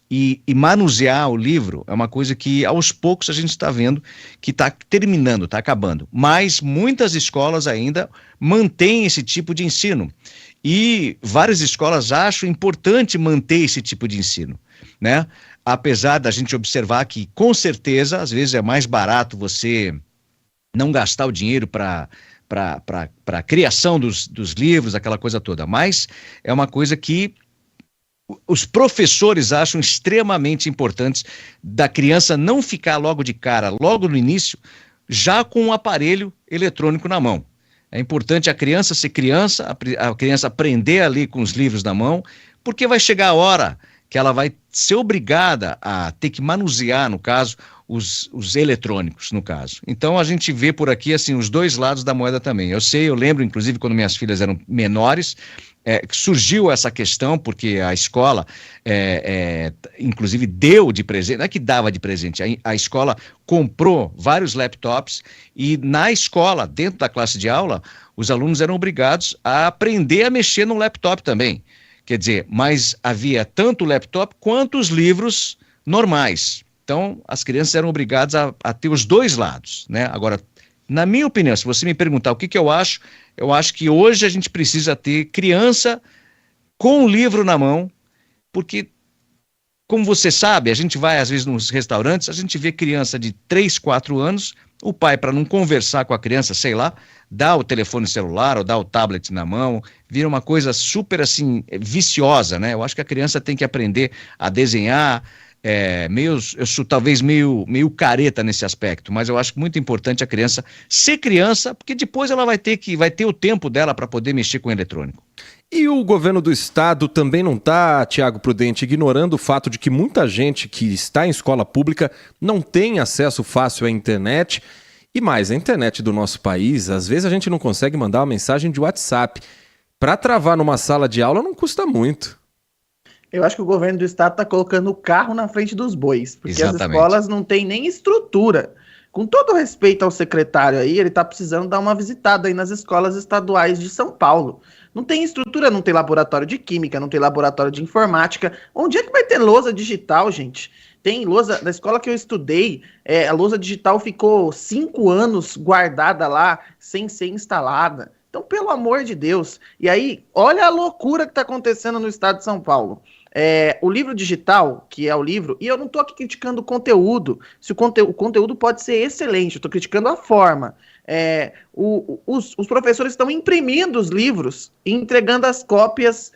e manusear o livro, é uma coisa que aos poucos a gente está vendo que está terminando, está acabando. Mas muitas escolas ainda mantêm esse tipo de ensino. E várias escolas acham importante manter esse tipo de ensino, né? Apesar da gente observar que, com certeza, às vezes é mais barato você não gastar o dinheiro para a criação dos livros, aquela coisa toda. Mas é uma coisa que os professores acham extremamente importantes da criança não ficar logo de cara, logo no início, já com um aparelho eletrônico na mão. É importante a criança ser criança, a criança aprender ali com os livros na mão, porque vai chegar a hora que ela vai ser obrigada a ter que manusear, no caso, os eletrônicos, no caso. Então, a gente vê por aqui, assim, os dois lados da moeda também. Eu lembro, inclusive, quando minhas filhas eram menores, surgiu essa questão, porque a escola, inclusive, deu de presente, não é que dava de presente, a escola comprou vários laptops e na escola, dentro da classe de aula, os alunos eram obrigados a aprender a mexer no laptop também. Quer dizer, mas havia tanto o laptop quanto os livros normais. Então, as crianças eram obrigadas a ter os dois lados, né? Agora, na minha opinião, se você me perguntar o que eu acho que hoje a gente precisa ter criança com o livro na mão, porque, como você sabe, a gente vai às vezes nos restaurantes, a gente vê criança de 3, 4 anos, o pai, para não conversar com a criança, sei lá, dá o telefone celular ou dá o tablet na mão, vira uma coisa super assim, viciosa, né? Eu acho que a criança tem que aprender a desenhar, eu sou talvez meio careta nesse aspecto, mas eu acho muito importante a criança ser criança, porque depois ela vai ter o tempo dela para poder mexer com o eletrônico. E o governo do estado também não está, Tiago Prudente, ignorando o fato de que muita gente que está em escola pública não tem acesso fácil à internet E mais, a internet do nosso país, às vezes a gente não consegue mandar uma mensagem de WhatsApp. Para travar numa sala de aula não custa muito. Eu acho que o governo do estado está colocando o carro na frente dos bois, porque Exatamente. as escolas não têm nem estrutura. Com todo respeito ao secretário aí, ele está precisando dar uma visitada aí nas escolas estaduais de São Paulo. Não tem estrutura, não tem laboratório de química, não tem laboratório de informática. Onde é que vai ter lousa digital, gente? Tem lousa, na escola que eu estudei, a lousa digital ficou 5 anos guardada lá, sem ser instalada. Então, pelo amor de Deus. E aí, olha a loucura que está acontecendo no estado de São Paulo. O livro digital, que é o livro, e eu não estou aqui criticando o conteúdo, se o conteúdo pode ser excelente, eu estou criticando a forma. Os professores estão imprimindo os livros e entregando as cópias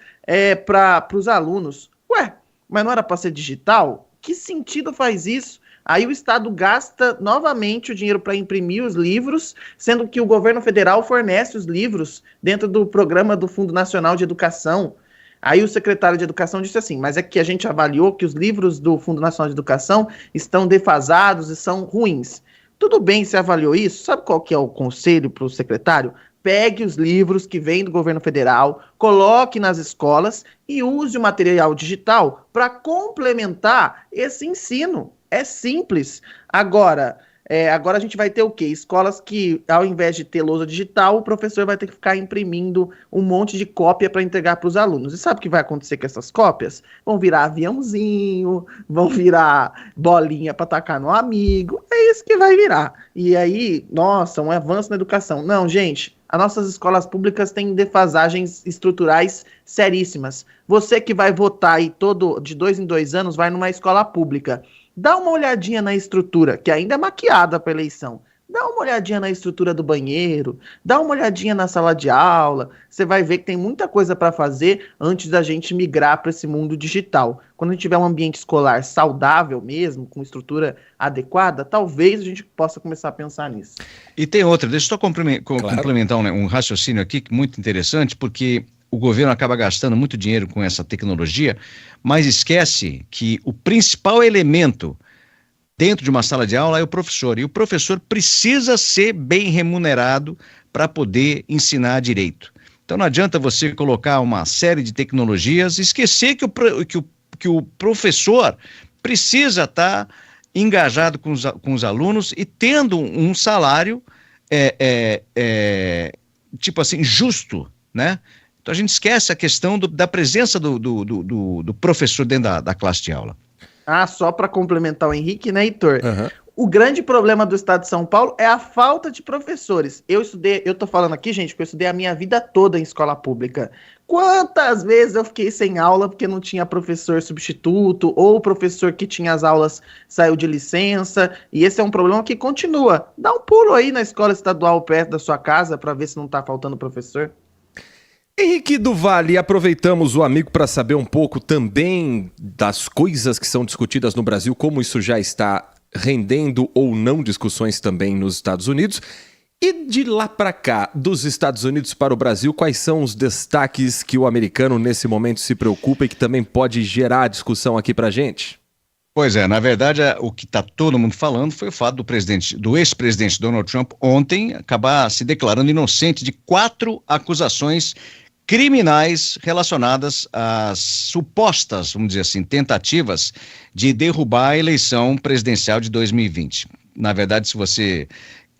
para os alunos. Ué, mas não era para ser digital? Que sentido faz isso? Aí o Estado gasta novamente o dinheiro para imprimir os livros, sendo que o governo federal fornece os livros dentro do programa do Fundo Nacional de Educação. Aí o secretário de Educação disse assim, mas é que a gente avaliou que os livros do Fundo Nacional de Educação estão defasados e são ruins. Tudo bem, você avaliou isso? Sabe qual que é o conselho para o secretário? Pegue os livros que vêm do governo federal, coloque nas escolas e use o material digital para complementar esse ensino. É simples. Agora a gente vai ter o quê? Escolas que, ao invés de ter lousa digital, o professor vai ter que ficar imprimindo um monte de cópia para entregar para os alunos. E sabe o que vai acontecer com essas cópias? Vão virar aviãozinho, vão virar bolinha para tacar no amigo. É isso que vai virar. E aí, nossa, um avanço na educação. Não, gente, as nossas escolas públicas têm defasagens estruturais seríssimas. Você que vai votar aí de 2 em 2 anos, vai numa escola pública. Dá uma olhadinha na estrutura, que ainda é maquiada para eleição. Dá uma olhadinha na estrutura do banheiro, dá uma olhadinha na sala de aula. Você vai ver que tem muita coisa para fazer antes da gente migrar para esse mundo digital. Quando a gente tiver um ambiente escolar saudável mesmo, com estrutura adequada, talvez a gente possa começar a pensar nisso. E tem outra, deixa eu só complementar um raciocínio aqui muito interessante, porque o governo acaba gastando muito dinheiro com essa tecnologia, mas esquece que o principal elemento dentro de uma sala de aula é o professor, e o professor precisa ser bem remunerado para poder ensinar direito. Então não adianta você colocar uma série de tecnologias e esquecer que o professor precisa estar engajado com os alunos e tendo um salário tipo assim, justo, né? Então a gente esquece a questão da presença do professor dentro da classe de aula. Só para complementar o Henrique, né, Heitor? Uhum. O grande problema do estado de São Paulo é a falta de professores. Eu tô falando aqui, gente, porque eu estudei a minha vida toda em escola pública. Quantas vezes eu fiquei sem aula porque não tinha professor substituto, ou o professor que tinha as aulas saiu de licença, e esse é um problema que continua. Dá um pulo aí na escola estadual perto da sua casa para ver se não tá faltando professor. Henrique do Vale, aproveitamos o amigo para saber um pouco também das coisas que são discutidas no Brasil, como isso já está rendendo ou não discussões também nos Estados Unidos. E de lá para cá, dos Estados Unidos para o Brasil, quais são os destaques que o americano nesse momento se preocupa e que também pode gerar discussão aqui para a gente? Pois é, na verdade, o que está todo mundo falando foi o fato do ex-presidente Donald Trump ontem acabar se declarando inocente de 4 acusações criminais relacionadas às supostas, vamos dizer assim, tentativas de derrubar a eleição presidencial de 2020. Na verdade, se você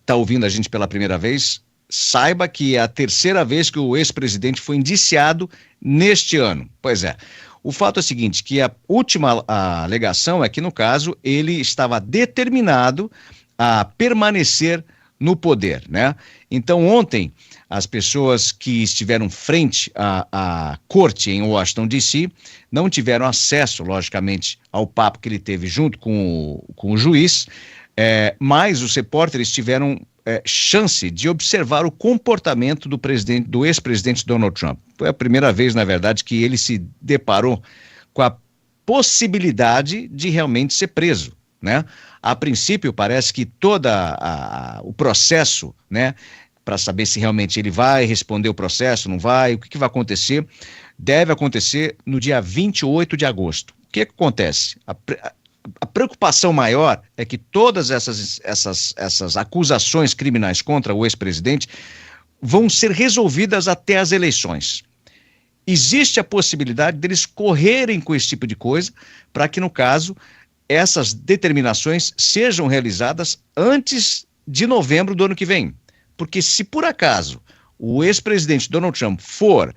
está ouvindo a gente pela primeira vez, saiba que é a 3ª vez que o ex-presidente foi indiciado neste ano. Pois é. O fato é o seguinte, que a última alegação é que, no caso, ele estava determinado a permanecer no poder, né? Então, ontem, as pessoas que estiveram frente à corte em Washington, D.C., não tiveram acesso, logicamente, ao papo que ele teve junto com o juiz, mas os repórteres tiveram chance de observar o comportamento do ex-presidente Donald Trump. Foi a primeira vez, na verdade, que ele se deparou com a possibilidade de realmente ser preso, né? A princípio, parece que todo o processo, né, para saber se realmente ele vai responder o processo, não vai, o que vai acontecer, deve acontecer no dia 28 de agosto. O que acontece? a preocupação maior é que todas essas acusações criminais contra o ex-presidente vão ser resolvidas até as eleições. Existe a possibilidade deles correrem com esse tipo de coisa para que, no caso, essas determinações sejam realizadas antes de novembro do ano que vem. Porque se por acaso o ex-presidente Donald Trump for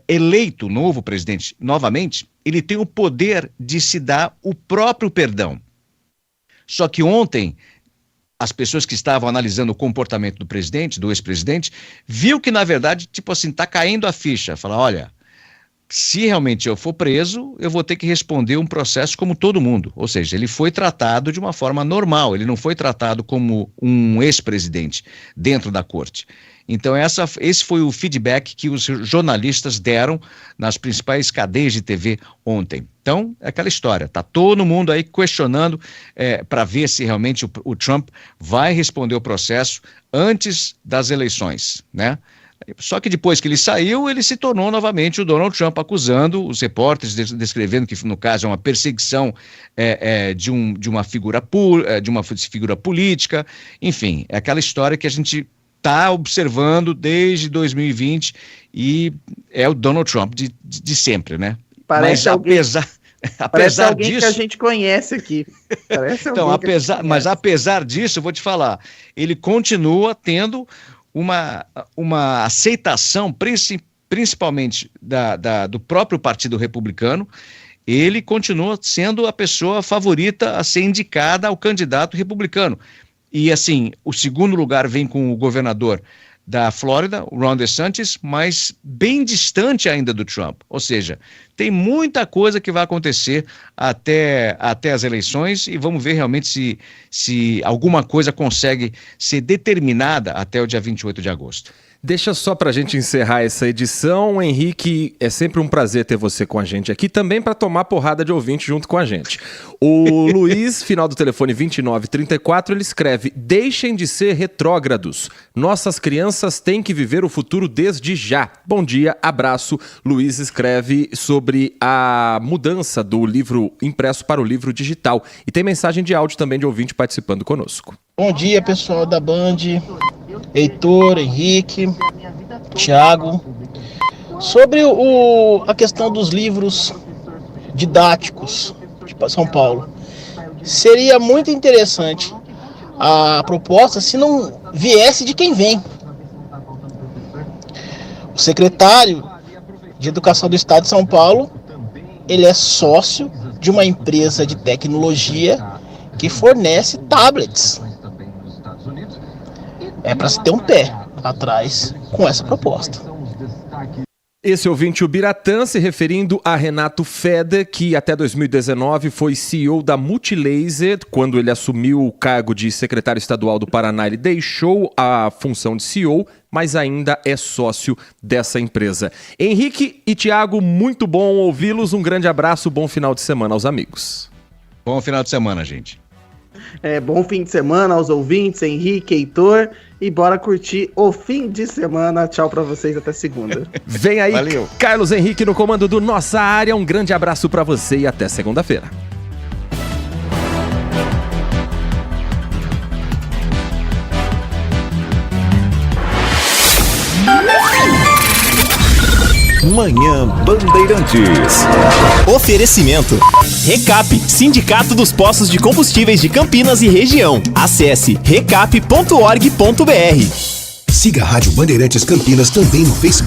eleito novo presidente novamente, ele tem o poder de se dar o próprio perdão. Só que ontem, as pessoas que estavam analisando o comportamento do ex-presidente, viu que, na verdade, tipo assim, tá caindo a ficha. Fala, olha, se realmente eu for preso, eu vou ter que responder um processo como todo mundo. Ou seja, ele foi tratado de uma forma normal, ele não foi tratado como um ex-presidente dentro da corte. Então esse foi o feedback que os jornalistas deram nas principais cadeias de TV ontem. Então, é aquela história, tá todo mundo aí questionando para ver se realmente o Trump vai responder o processo antes das eleições, né? Só que depois que ele saiu, ele se tornou novamente o Donald Trump, acusando os repórteres, descrevendo que, no caso, é uma perseguição de uma figura política. Enfim, é aquela história que a gente está observando desde 2020 e é o Donald Trump de sempre, né? Parece apesar alguém disso, que a gente conhece aqui. Então, apesar disso, eu vou te falar, ele continua tendo uma aceitação, principalmente do próprio Partido Republicano. Ele continua sendo a pessoa favorita a ser indicada ao candidato republicano. E assim, o segundo lugar vem com o governador da Flórida, o Ron DeSantis, mas bem distante ainda do Trump. Ou seja, tem muita coisa que vai acontecer até as eleições e vamos ver realmente se alguma coisa consegue ser determinada até o dia 28 de agosto. Deixa só pra gente encerrar essa edição, Henrique, é sempre um prazer ter você com a gente aqui, também para tomar porrada de ouvinte junto com a gente. O Luiz, final do telefone 2934, ele escreve: deixem de ser retrógrados, nossas crianças têm que viver o futuro desde já. Bom dia, abraço. Luiz escreve sobre a mudança do livro impresso para o livro digital e tem mensagem de áudio também de ouvinte participando conosco. Bom dia, pessoal da Band, Heitor, Henrique, Thiago. Sobre a questão dos livros didáticos de São Paulo, seria muito interessante a proposta se não viesse de quem vem. O secretário de Educação do Estado de São Paulo, ele é sócio de uma empresa de tecnologia que fornece tablets. É para se ter um pé atrás com essa proposta. Esse ouvinte, o Biratã, se referindo a Renato Feder, que até 2019 foi CEO da Multilaser. Quando ele assumiu o cargo de secretário estadual do Paraná, ele deixou a função de CEO, mas ainda é sócio dessa empresa. Henrique e Thiago, muito bom ouvi-los. Um grande abraço, bom final de semana aos amigos. Bom final de semana, gente. Bom fim de semana aos ouvintes, Henrique, Heitor, e bora curtir o fim de semana. Tchau pra vocês, até segunda. Vem aí, valeu. Carlos Henrique no comando do Nossa Área, um grande abraço pra você e até segunda-feira. Manhã Bandeirantes. Oferecimento. Recap, Sindicato dos Postos de Combustíveis de Campinas e região. Acesse recap.org.br. Siga a Rádio Bandeirantes Campinas também no Facebook.